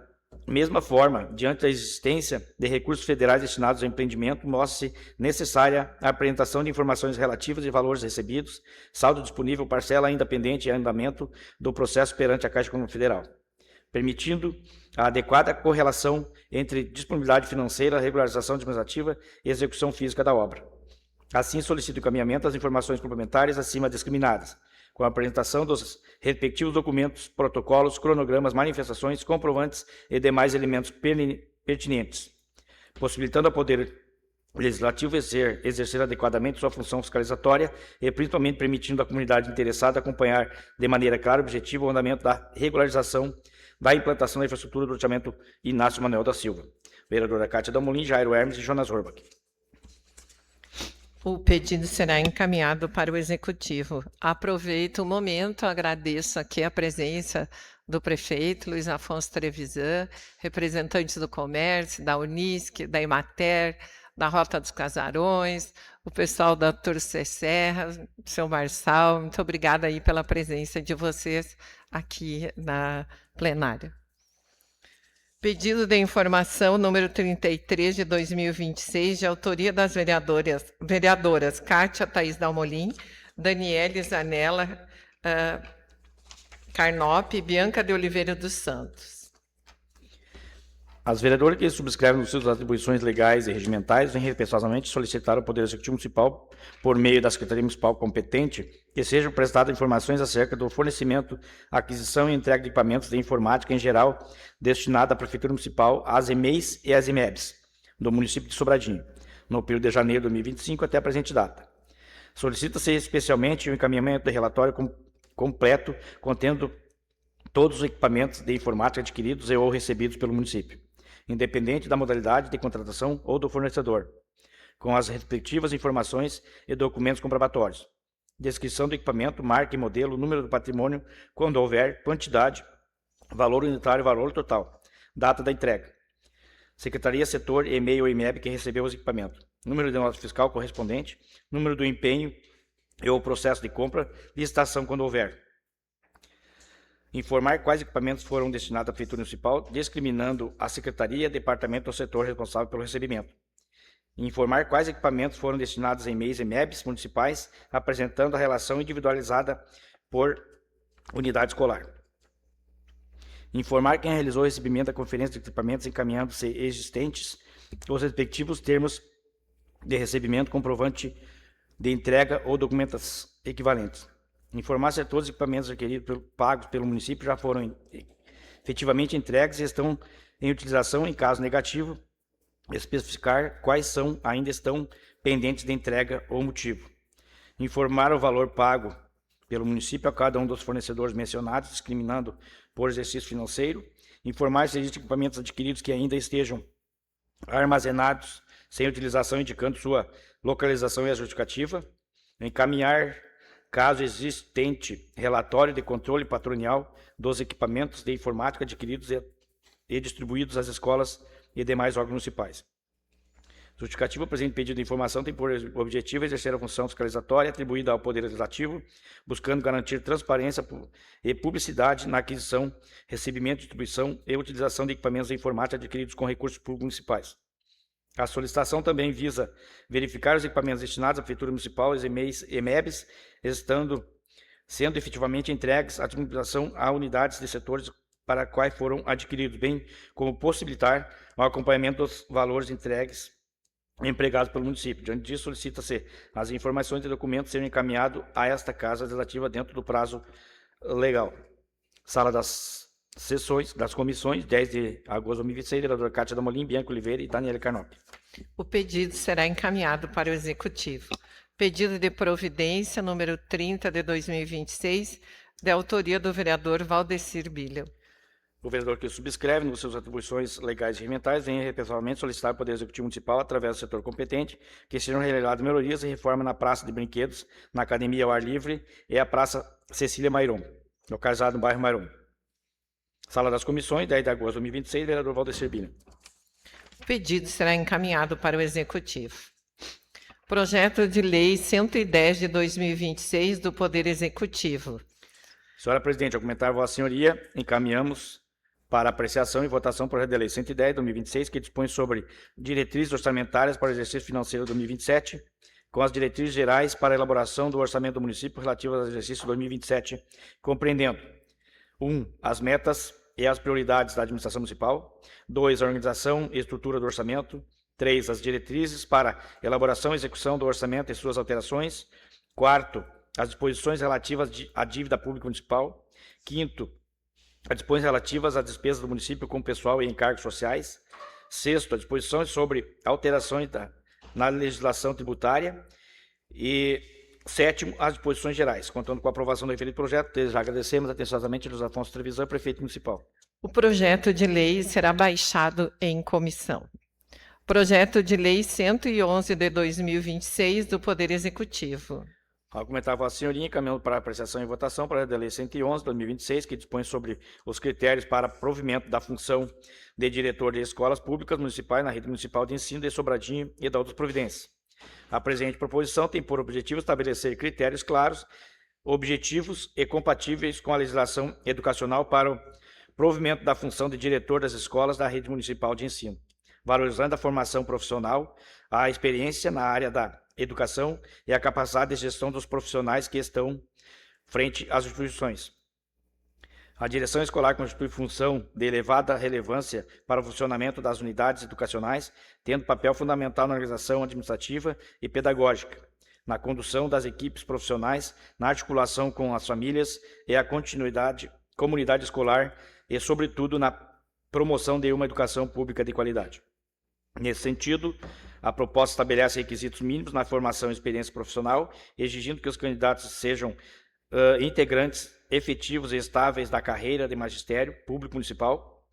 mesma forma, diante da existência de recursos federais destinados ao empreendimento, mostra-se necessária a apresentação de informações relativas de valores recebidos, saldo disponível, parcela ainda pendente e andamento do processo perante a Caixa Econômica Federal, permitindo a adequada correlação entre disponibilidade financeira, regularização administrativa e execução física da obra. Assim, solicito o encaminhamento das informações complementares acima discriminadas, com a apresentação dos respectivos documentos, protocolos, cronogramas, manifestações, comprovantes e demais elementos pertinentes, possibilitando ao Poder Legislativo exercer adequadamente sua função fiscalizatória e principalmente permitindo à comunidade interessada acompanhar de maneira clara e objetiva o andamento da regularização da implantação da infraestrutura do loteamento Inácio Manuel da Silva. Vereadora Cátia Dalmolin, Jairo Hermes e Jonas Horbach. O pedido será encaminhado para o Executivo. Aproveito o momento, agradeço aqui a presença do prefeito Luiz Afonso Trevisan, representantes do comércio, da Unisc, da Emater, da Rota dos Casarões, o pessoal da Turce Serra, seu Marçal, muito obrigada aí pela presença de vocês aqui na plenária. Pedido de informação número 33 de 2026, de autoria das vereadoras Cátia Thaís Dalmolin, Daniele Zanella Carnop e Bianca de Oliveira dos Santos. As vereadoras que subscrevem nos suas atribuições legais e regimentais vêm respeitosamente solicitar ao Poder Executivo Municipal, por meio da Secretaria Municipal competente, que sejam prestadas informações acerca do fornecimento, aquisição e entrega de equipamentos de informática em geral destinada à Prefeitura Municipal, às EMEIs e às EMEBs do município de Sobradinho, no período de janeiro de 2025 até a presente data. Solicita-se especialmente o encaminhamento de relatório completo contendo todos os equipamentos de informática adquiridos e ou recebidos pelo município, independente da modalidade de contratação ou do fornecedor, com as respectivas informações e documentos comprobatórios, descrição do equipamento, marca e modelo, número do patrimônio, quando houver, quantidade, valor unitário e valor total, data da entrega, Secretaria, Setor, e-mail ou IMEB que recebeu os equipamentos, número de nota fiscal correspondente, número do empenho e ou processo de compra, licitação quando houver. Informar quais equipamentos foram destinados à Prefeitura Municipal, discriminando a Secretaria, Departamento ou Setor responsável pelo recebimento. Informar quais equipamentos foram destinados em MEIs e MEBs municipais, apresentando a relação individualizada por unidade escolar. Informar quem realizou o recebimento da conferência de equipamentos, encaminhando-se existentes os respectivos termos de recebimento, comprovante de entrega ou documentos equivalentes. Informar se todos os equipamentos requeridos pagos pelo município já foram efetivamente entregues e estão em utilização. Em caso negativo, especificar quais ainda estão pendentes de entrega ou motivo. Informar o valor pago pelo município a cada um dos fornecedores mencionados, discriminando por exercício financeiro. Informar se existem equipamentos adquiridos que ainda estejam armazenados sem utilização, indicando sua localização e a justificativa. Encaminhar, caso existente, relatório de controle patrimonial dos equipamentos de informática adquiridos e distribuídos às escolas e demais órgãos municipais. Justificativa: o presente pedido de informação tem por objetivo exercer a função fiscalizatória atribuída ao Poder Legislativo, buscando garantir transparência e publicidade na aquisição, recebimento, distribuição e utilização de equipamentos de informática adquiridos com recursos públicos municipais. A solicitação também visa verificar os equipamentos destinados à Prefeitura Municipal, os EMEBs, sendo efetivamente entregues à administração a unidades de setores para quais foram adquiridos, bem como possibilitar o acompanhamento dos valores entregues empregados pelo município. Diante disso, solicita-se as informações e documentos serem encaminhados a esta Casa Legislativa dentro do prazo legal. Sala das sessões das comissões, 10 de agosto de 2026, vereador Cátia Damolin, Bianco Oliveira e Daniela Carnop. O pedido será encaminhado para o Executivo. Pedido de providência número 30 de 2026, de autoria do vereador Valdecir Bilho. O vereador que subscreve, nas suas atribuições legais e regimentais, vem pessoalmente solicitar ao Poder Executivo Municipal, através do setor competente, que sejam realizadas melhorias e reforma na Praça de Brinquedos, na Academia ao Ar Livre e a Praça Cecília Mairon, localizado no bairro Mairon. Sala das Comissões, 10 de agosto de 2026, vereador Valdecir Bilho. O pedido será encaminhado para o Executivo. Projeto de Lei 110 de 2026 do Poder Executivo. Senhora Presidente, ao comentar Vossa Senhoria, encaminhamos para apreciação e votação o projeto de lei 110 de 2026, que dispõe sobre diretrizes orçamentárias para o exercício financeiro de 2027, com as diretrizes gerais para a elaboração do orçamento do município relativo ao exercício 2027, compreendendo 1. As metas e as prioridades da administração municipal. 2. A organização e estrutura do orçamento. 3. As diretrizes para elaboração e execução do orçamento e suas alterações. 4. As disposições relativas à dívida pública municipal. 5. As disposições relativas às despesas do município com pessoal e encargos sociais. 6. As disposições sobre alterações na legislação tributária. E 7. As disposições gerais. Contando com a aprovação do referido projeto, desde já agradecemos atenciosamente a Luiz Afonso Trevisan, prefeito municipal. O projeto de lei será baixado em comissão. Projeto de Lei 111 de 2026 do Poder Executivo. Ao comentar Vossa Senhoria, encaminhando para apreciação e votação para a Lei 111 de 2026, que dispõe sobre os critérios para provimento da função de diretor de escolas públicas municipais na rede municipal de ensino de Sobradinho e da outras providências. A presente proposição tem por objetivo estabelecer critérios claros, objetivos e compatíveis com a legislação educacional para o provimento da função de diretor das escolas da rede municipal de ensino, valorizando a formação profissional, a experiência na área da educação e a capacidade de gestão dos profissionais que estão frente às instituições. A direção escolar constitui função de elevada relevância para o funcionamento das unidades educacionais, tendo papel fundamental na organização administrativa e pedagógica, na condução das equipes profissionais, na articulação com as famílias e a comunidade escolar e, sobretudo, na promoção de uma educação pública de qualidade. Nesse sentido, a proposta estabelece requisitos mínimos na formação e experiência profissional, exigindo que os candidatos sejam integrantes efetivos e estáveis da carreira de magistério público municipal,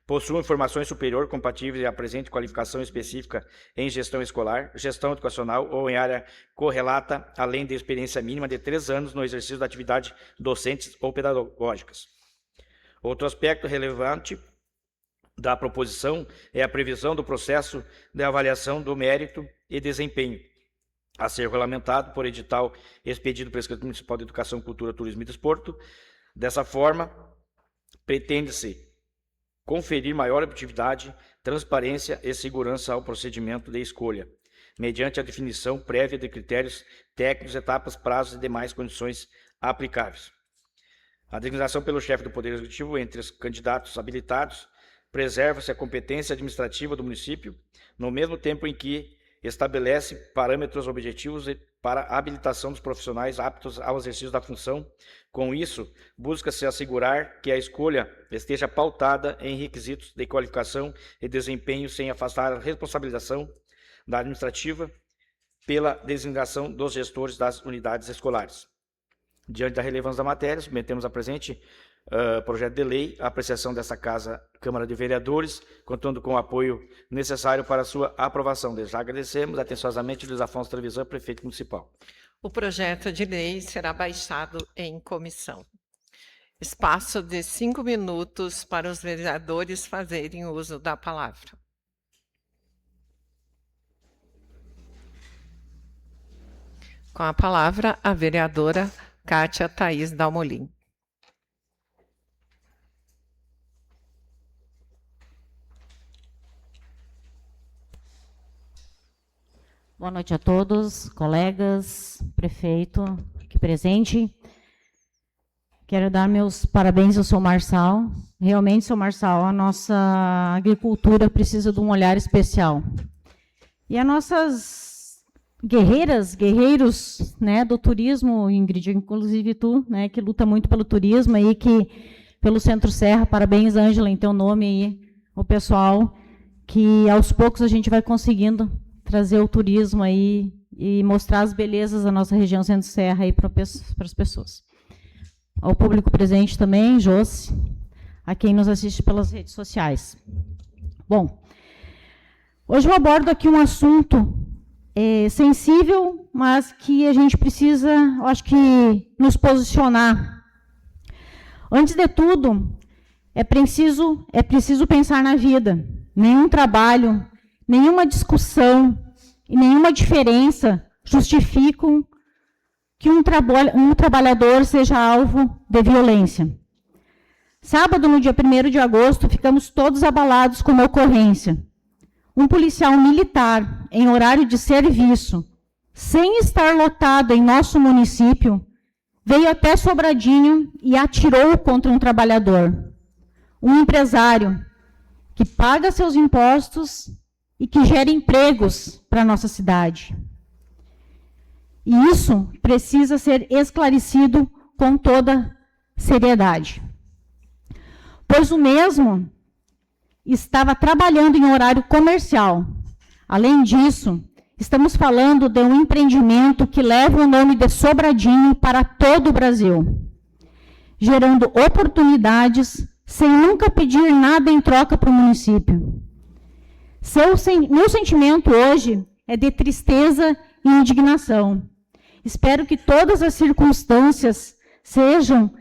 possuam formações superior compatíveis à presente qualificação específica em gestão escolar, gestão educacional ou em área correlata, além de experiência mínima de 3 anos no exercício da atividade docentes ou pedagógicas. Outro aspecto relevante da proposição é a previsão do processo de avaliação do mérito e desempenho, a ser regulamentado por edital expedido pela Secretaria Municipal de Educação, Cultura, Turismo e Desporto. Dessa forma, pretende-se conferir maior objetividade, transparência e segurança ao procedimento de escolha, mediante a definição prévia de critérios técnicos, etapas, prazos e demais condições aplicáveis. A designação pelo chefe do Poder Executivo entre os candidatos habilitados preserva-se a competência administrativa do município, no mesmo tempo em que estabelece parâmetros objetivos para a habilitação dos profissionais aptos ao exercício da função. Com isso, busca-se assegurar que a escolha esteja pautada em requisitos de qualificação e desempenho, sem afastar a responsabilização da administrativa pela designação dos gestores das unidades escolares. Diante da relevância da matéria, submetemos a presente projeto de lei, a apreciação dessa Casa, Câmara de Vereadores, contando com o apoio necessário para a sua aprovação. Desde já agradecemos atenciosamente Luiz Afonso Trevisan, prefeito municipal. O projeto de lei será baixado em comissão. Espaço de 5 minutos para os vereadores fazerem uso da palavra. Com a palavra, a vereadora Kátia Thaís Dalmolin. Boa noite a todos, colegas, prefeito aqui presente. Quero dar meus parabéns ao seu Marçal. Realmente, seu Marçal, a nossa agricultura precisa de um olhar especial. E as nossas guerreiros, né, do turismo, Ingrid, inclusive tu, né, que luta muito pelo turismo aí, pelo Centro-Serra, parabéns, Ângela, em teu nome aí, o pessoal, que aos poucos a gente vai conseguindo trazer o turismo aí e mostrar as belezas da nossa região Centro-Serra aí para as pessoas. Ao público presente também, Josi, a quem nos assiste pelas redes sociais. Bom, hoje eu abordo aqui um assunto sensível, mas que a gente precisa, eu acho que, nos posicionar. Antes de tudo, é preciso pensar na vida. Nenhum trabalho, nenhuma discussão e nenhuma diferença justificam que um trabalhador seja alvo de violência. Sábado, no dia 1º de agosto, ficamos todos abalados com uma ocorrência. Um policial militar, em horário de serviço, sem estar lotado em nosso município, veio até Sobradinho e atirou contra um trabalhador. Um empresário que paga seus impostos e que gera empregos para a nossa cidade. E isso precisa ser esclarecido com toda seriedade. Pois o mesmo estava trabalhando em horário comercial. Além disso, estamos falando de um empreendimento que leva o nome de Sobradinho para todo o Brasil, gerando oportunidades sem nunca pedir nada em troca para o município. Meu sentimento hoje é de tristeza e indignação. Espero que todas as circunstâncias sejam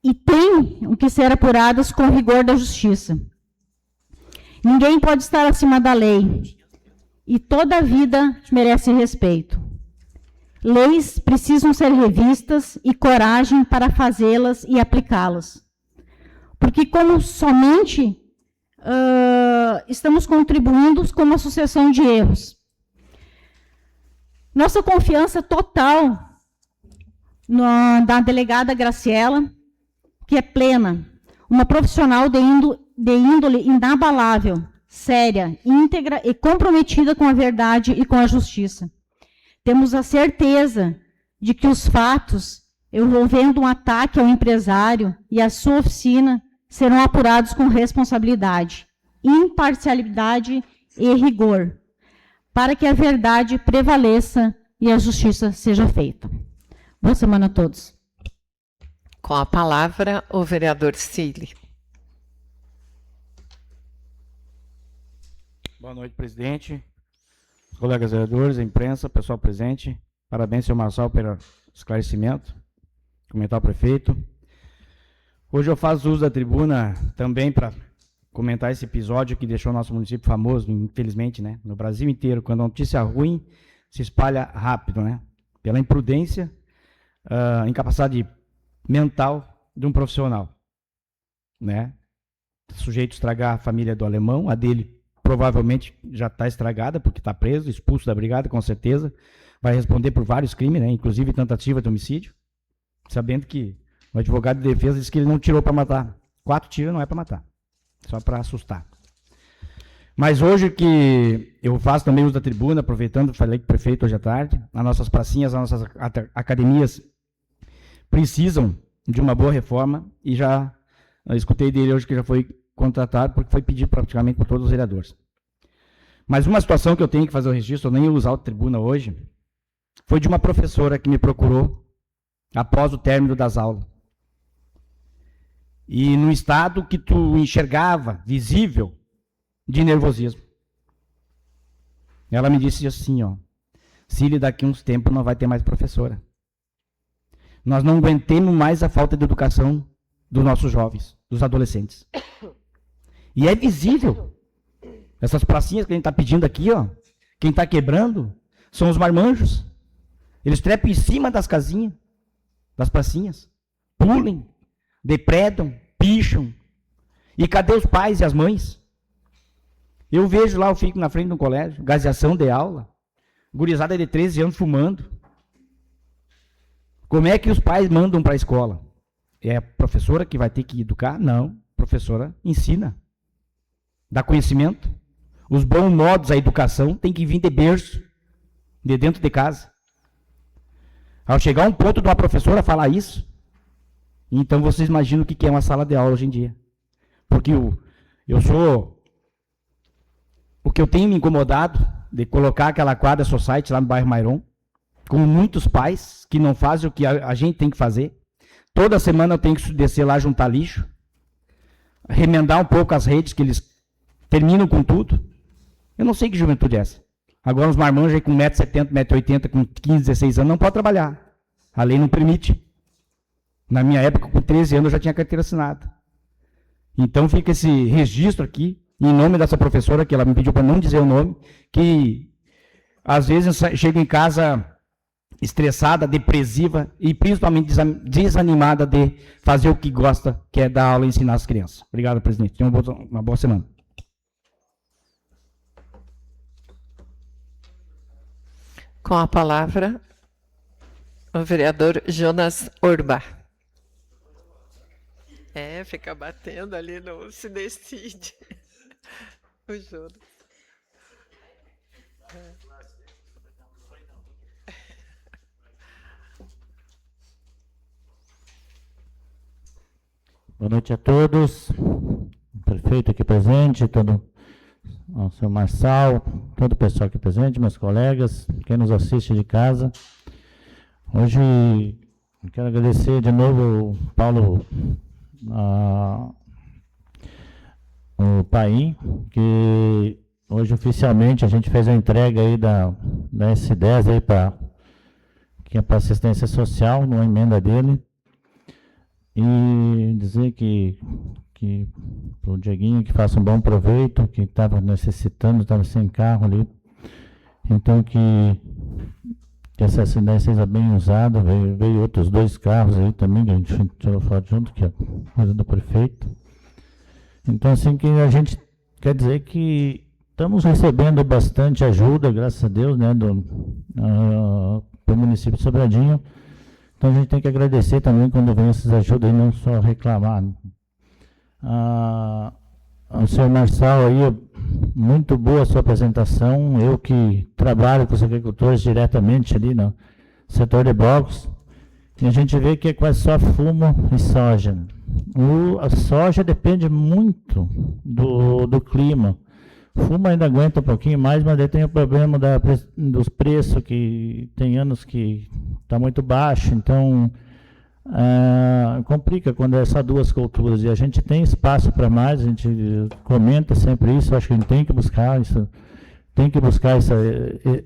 e tenham que ser apuradas com rigor da justiça. Ninguém pode estar acima da lei e toda vida merece respeito. Leis precisam ser revistas e coragem para fazê-las e aplicá-las. Porque como somente estamos contribuindo com uma sucessão de erros. Nossa confiança total da delegada Graciela, que é plena, uma profissional de índole inabalável, séria, íntegra e comprometida com a verdade e com a justiça. Temos a certeza de que os fatos envolvendo um ataque ao empresário e à sua oficina serão apurados com responsabilidade, imparcialidade e rigor, para que a verdade prevaleça e a justiça seja feita. Boa semana a todos. Com a palavra, o vereador Cili. Boa noite, presidente, colegas vereadores, a imprensa, pessoal presente. Parabéns, senhor Marçal, pelo esclarecimento. Comentar ao prefeito. Hoje eu faço uso da tribuna também para comentar esse episódio que deixou nosso município famoso, infelizmente, né? No Brasil inteiro, quando a notícia ruim se espalha rápido, né? Pela imprudência, incapacidade mental de um profissional, né? Sujeito a estragar a família do alemão, a dele provavelmente já está estragada, porque está preso, expulso da brigada, com certeza. Vai responder por vários crimes, né? Inclusive tentativa de homicídio, sabendo que o advogado de defesa disse que ele não tirou para matar. 4 tiros não é para matar, só para assustar. Mas hoje que eu faço também uso da tribuna, aproveitando, falei com o prefeito hoje à tarde, as nossas pracinhas, as nossas academias precisam de uma boa reforma e já escutei dele hoje que já foi contratado, porque foi pedido praticamente por todos os vereadores. Mas uma situação que eu tenho que fazer o registro, eu nem ia usar a tribuna hoje, foi de uma professora que me procurou após o término das aulas. E no estado que tu enxergava, visível, de nervosismo. Ela me disse assim, ó, Cili, daqui uns tempos não vai ter mais professora. Nós não aguentemos mais a falta de educação dos nossos jovens, dos adolescentes. E é visível. Essas pracinhas que a gente está pedindo aqui, ó, quem está quebrando são os marmanjos. Eles trepam em cima das casinhas, das pracinhas, pulem, depredam, picham. E cadê os pais e as mães? Eu vejo lá, eu fico na frente de um colégio, gaseação de aula, gurizada de 13 anos fumando. Como é que os pais mandam para a escola? É a professora que vai ter que educar? Não, a professora ensina, dá conhecimento. Os bons modos, a educação tem que vir de berço, de dentro de casa. Ao chegar um ponto de uma professora falar isso, então vocês imaginam o que é uma sala de aula hoje em dia. Porque o que eu tenho me incomodado de colocar aquela quadra society lá no bairro Mairon, com muitos pais que não fazem o que a gente tem que fazer. Toda semana eu tenho que descer lá juntar lixo, remendar um pouco as redes, que eles terminam com tudo. Eu não sei que juventude é essa. Agora os marmanjos aí com 1,70 m, 1,80 m, com 15, 16 anos, não pode trabalhar. A lei não permite. Na minha época, com 13 anos, eu já tinha carteira assinada. Então fica esse registro aqui, em nome dessa professora, que ela me pediu para não dizer o nome, que às vezes chega em casa estressada, depressiva e principalmente desanimada de fazer o que gosta, que é dar aula e ensinar as crianças. Obrigado, presidente. Tenha uma boa semana. Com a palavra, o vereador Jonas Orba. Fica batendo ali, não se decide. O Jonas. Boa noite a todos. O prefeito aqui presente, o seu Marçal, todo o pessoal aqui presente, meus colegas, quem nos assiste de casa. Hoje eu quero agradecer de novo o Paulo, o Paim, que hoje oficialmente a gente fez a entrega aí da S10 aí que é para assistência social, numa emenda dele. E dizer que o Dieguinho que faça um bom proveito, que estava necessitando, estava sem carro ali. Então que essa S10 seja bem usada. Veio outros 2 carros aí também, que a gente tirou foto junto, que é coisa do prefeito. Então assim que a gente quer dizer que estamos recebendo bastante ajuda, graças a Deus, né, do município de Sobradinho. Então a gente tem que agradecer também quando vem essas ajudas e não só reclamar. O senhor Marçal aí, muito boa a sua apresentação. Eu que trabalho com os agricultores diretamente ali no setor de blocos, e a gente vê que é quase só fumo e soja. A soja depende muito do clima. Fumo ainda aguenta um pouquinho mais, mas daí tem o problema dos preços, que tem anos que está muito baixo, então complica quando é só 2 culturas. E a gente tem espaço para mais, a gente comenta sempre isso, acho que a gente tem que buscar isso,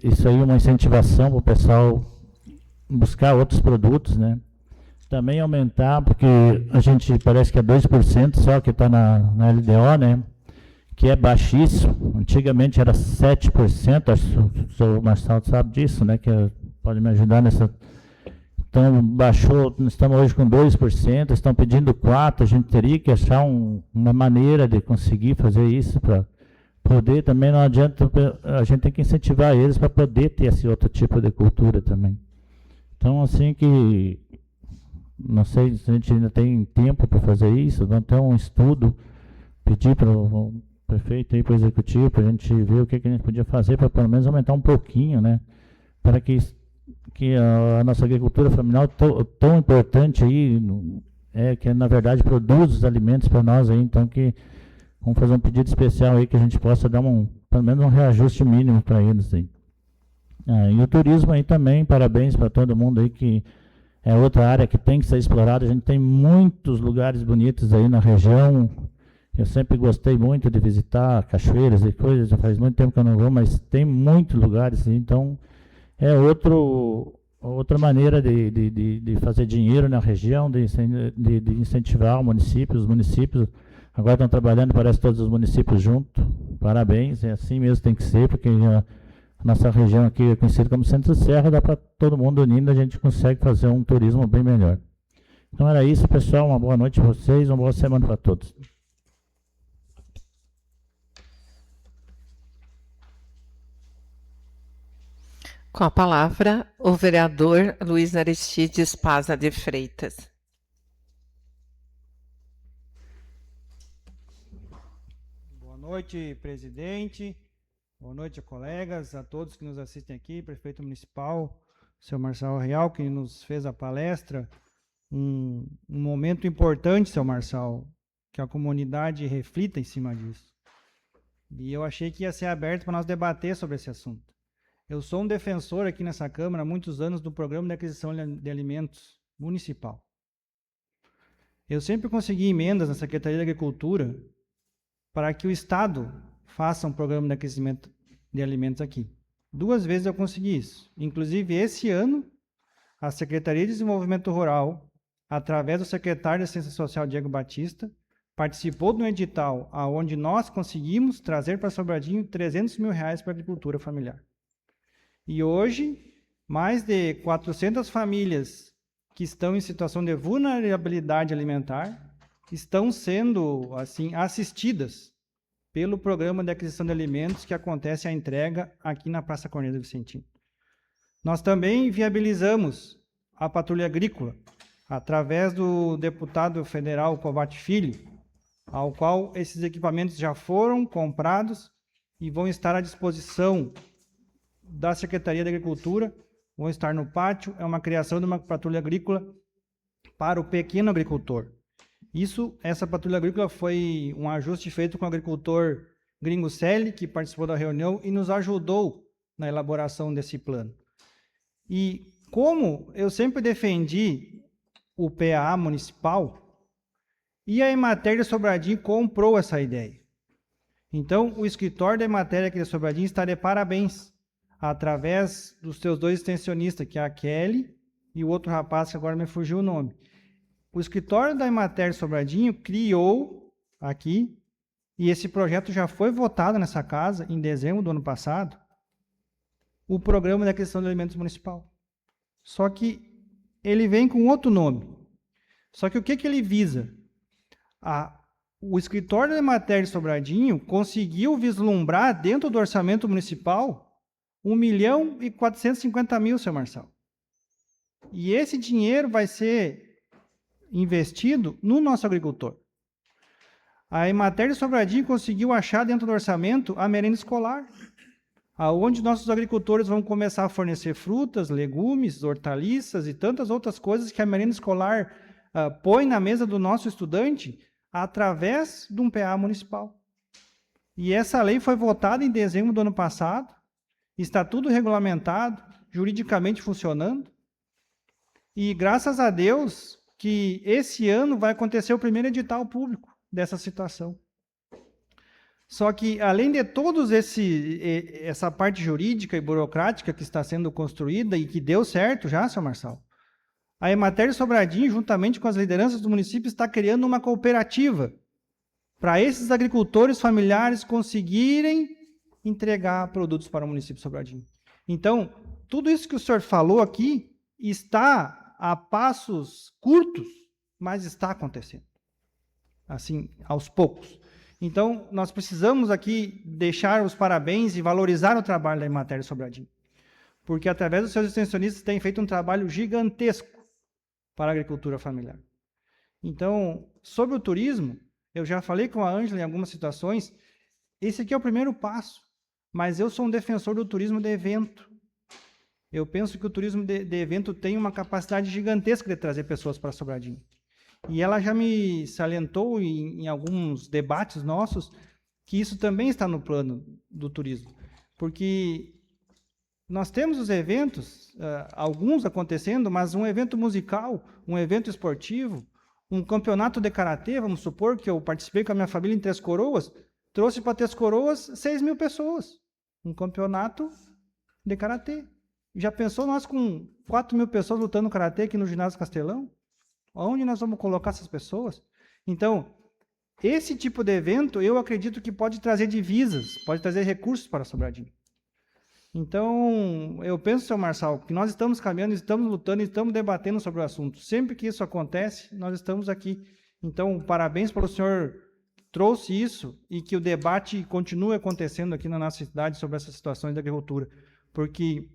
isso aí, uma incentivação para o pessoal buscar outros produtos, né? Também aumentar, porque a gente parece que é 2% só que está na LDO, né? Que é baixíssimo. Antigamente era 7%, acho que o senhor Marçal sabe disso, né? Que pode me ajudar nessa. Então baixou, estamos hoje com 2%, estão pedindo 4%, a gente teria que achar uma maneira de conseguir fazer isso para poder também, não adianta, a gente tem que incentivar eles para poder ter esse outro tipo de cultura também. Então assim que, não sei se a gente ainda tem tempo para fazer isso, vamos ter um estudo, pedir para o prefeito aí, para o executivo, para a gente ver o que a gente podia fazer para pelo menos aumentar um pouquinho, né? Para que a nossa agricultura familiar tão importante aí, que na verdade produz os alimentos para nós aí, então que vamos fazer um pedido especial aí que a gente possa dar pelo menos um reajuste mínimo para eles aí. E o turismo aí também, parabéns para todo mundo aí, que é outra área que tem que ser explorada. A gente tem muitos lugares bonitos aí na região. Eu sempre gostei muito de visitar cachoeiras e coisas, já faz muito tempo que eu não vou, mas tem muitos lugares, então é outra maneira de fazer dinheiro na região, de incentivar os municípios agora estão trabalhando, parece todos os municípios juntos, parabéns, é assim mesmo tem que ser, porque nossa região aqui é conhecida como Centro-Serra, dá para todo mundo unindo, a gente consegue fazer um turismo bem melhor. Então era isso, pessoal, uma boa noite para vocês, uma boa semana para todos. Com a palavra, o vereador Luiz Aristides Paza de Freitas. Boa noite, presidente. Boa noite, colegas, a todos que nos assistem aqui, prefeito municipal, seu Marçal Real, que nos fez a palestra. Um momento importante, seu Marçal, que a comunidade reflita em cima disso. E eu achei que ia ser aberto para nós debater sobre esse assunto. Eu sou um defensor aqui nessa Câmara há muitos anos do Programa de Aquisição de Alimentos Municipal. Eu sempre consegui emendas na Secretaria de Agricultura para que o Estado faça um programa de aquecimento de alimentos aqui. 2 vezes eu consegui isso. Inclusive, esse ano, a Secretaria de Desenvolvimento Rural, através do secretário de Assistência Social, Diego Batista, participou de um edital onde nós conseguimos trazer para Sobradinho R$300 mil para a agricultura familiar. E hoje, mais de 400 famílias que estão em situação de vulnerabilidade alimentar estão sendo assim assistidas pelo programa de aquisição de alimentos que acontece a entrega aqui na Praça Cornélio Vicentino. Nós também viabilizamos a patrulha agrícola, através do deputado federal Covate Filho, ao qual esses equipamentos já foram comprados e vão estar à disposição da Secretaria de Agricultura, vão estar no pátio. É uma criação de uma patrulha agrícola para o pequeno agricultor. Essa patrulha agrícola foi um ajuste feito com o agricultor Gringo Selle, que participou da reunião e nos ajudou na elaboração desse plano. E como eu sempre defendi o PAA municipal, e a Emater de Sobradinho comprou essa ideia. Então, o escritório da Emater aqui de Sobradinho está de parabéns, através dos seus 2 extensionistas, que é a Kelly e o outro rapaz, que agora me fugiu o nome. O escritório da Emater Sobradinho criou aqui, e esse projeto já foi votado nessa casa em dezembro do ano passado, o Programa de Aquisição de Alimentos Municipal. Só que ele vem com outro nome. Só que o que ele visa? O escritório da Emater Sobradinho conseguiu vislumbrar dentro do orçamento municipal R$1.450.000, seu Marçal. E esse dinheiro vai ser investido no nosso agricultor. A Emater de Sobradinho conseguiu achar dentro do orçamento a merenda escolar, aonde nossos agricultores vão começar a fornecer frutas, legumes, hortaliças e tantas outras coisas que a merenda escolar põe na mesa do nosso estudante através de um PA municipal. E essa lei foi votada em dezembro do ano passado, está tudo regulamentado, juridicamente funcionando, e graças a Deus que esse ano vai acontecer o primeiro edital público dessa situação. Só que, além de todos essa parte jurídica e burocrática que está sendo construída e que deu certo já, seu Marçal, a Emater Sobradinho, juntamente com as lideranças do município, está criando uma cooperativa para esses agricultores familiares conseguirem entregar produtos para o município de Sobradinho. Então, tudo isso que o senhor falou aqui está a passos curtos, mas está acontecendo, assim, aos poucos. Então, nós precisamos aqui deixar os parabéns e valorizar o trabalho da Emater Sobradinho, porque através dos seus extensionistas têm feito um trabalho gigantesco para a agricultura familiar. Então, sobre o turismo, eu já falei com a Ângela em algumas situações, esse aqui é o primeiro passo, mas eu sou um defensor do turismo de evento. Eu penso que o turismo de evento tem uma capacidade gigantesca de trazer pessoas para Sobradinho. E ela já me salientou em alguns debates nossos que isso também está no plano do turismo. Porque nós temos os eventos, alguns acontecendo, mas um evento musical, um evento esportivo, um campeonato de karatê, vamos supor que eu participei com a minha família em Três Coroas, trouxe para Três Coroas 6.000 pessoas. Um campeonato de karatê. Já pensou nós com 4.000 pessoas lutando karatê aqui no Ginásio Castelão? Onde nós vamos colocar essas pessoas? Então, esse tipo de evento, eu acredito que pode trazer divisas, pode trazer recursos para Sobradinho. Então, eu penso, seu Marçal, que nós estamos caminhando, estamos lutando, estamos debatendo sobre o assunto. Sempre que isso acontece, nós estamos aqui. Então, parabéns pelo senhor que trouxe isso e que o debate continue acontecendo aqui na nossa cidade sobre essas situações da agricultura. Porque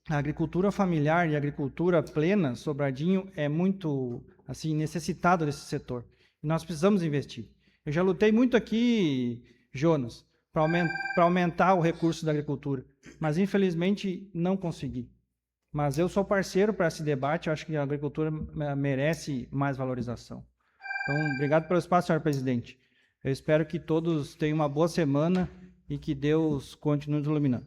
a agricultura familiar e a agricultura plena, Sobradinho, é muito assim necessitado desse setor. E nós precisamos investir. Eu já lutei muito aqui, Jonas, para aumentar o recurso da agricultura, mas infelizmente não consegui. Mas eu sou parceiro para esse debate, eu acho que a agricultura merece mais valorização. Então, obrigado pelo espaço, senhor presidente. Eu espero que todos tenham uma boa semana e que Deus continue nos iluminando.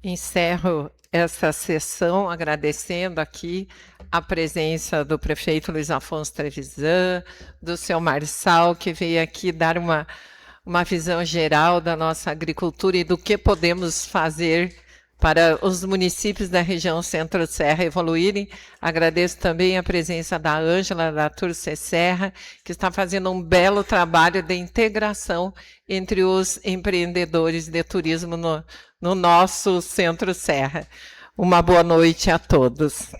Encerro essa sessão agradecendo aqui a presença do prefeito Luiz Afonso Trevisan, do seu Marçal, que veio aqui dar uma visão geral da nossa agricultura e do que podemos fazer para os municípios da região Centro-Serra evoluírem. Agradeço também a presença da Ângela, da Turce Serra, que está fazendo um belo trabalho de integração entre os empreendedores de turismo no nosso Centro-Serra. Uma boa noite a todos.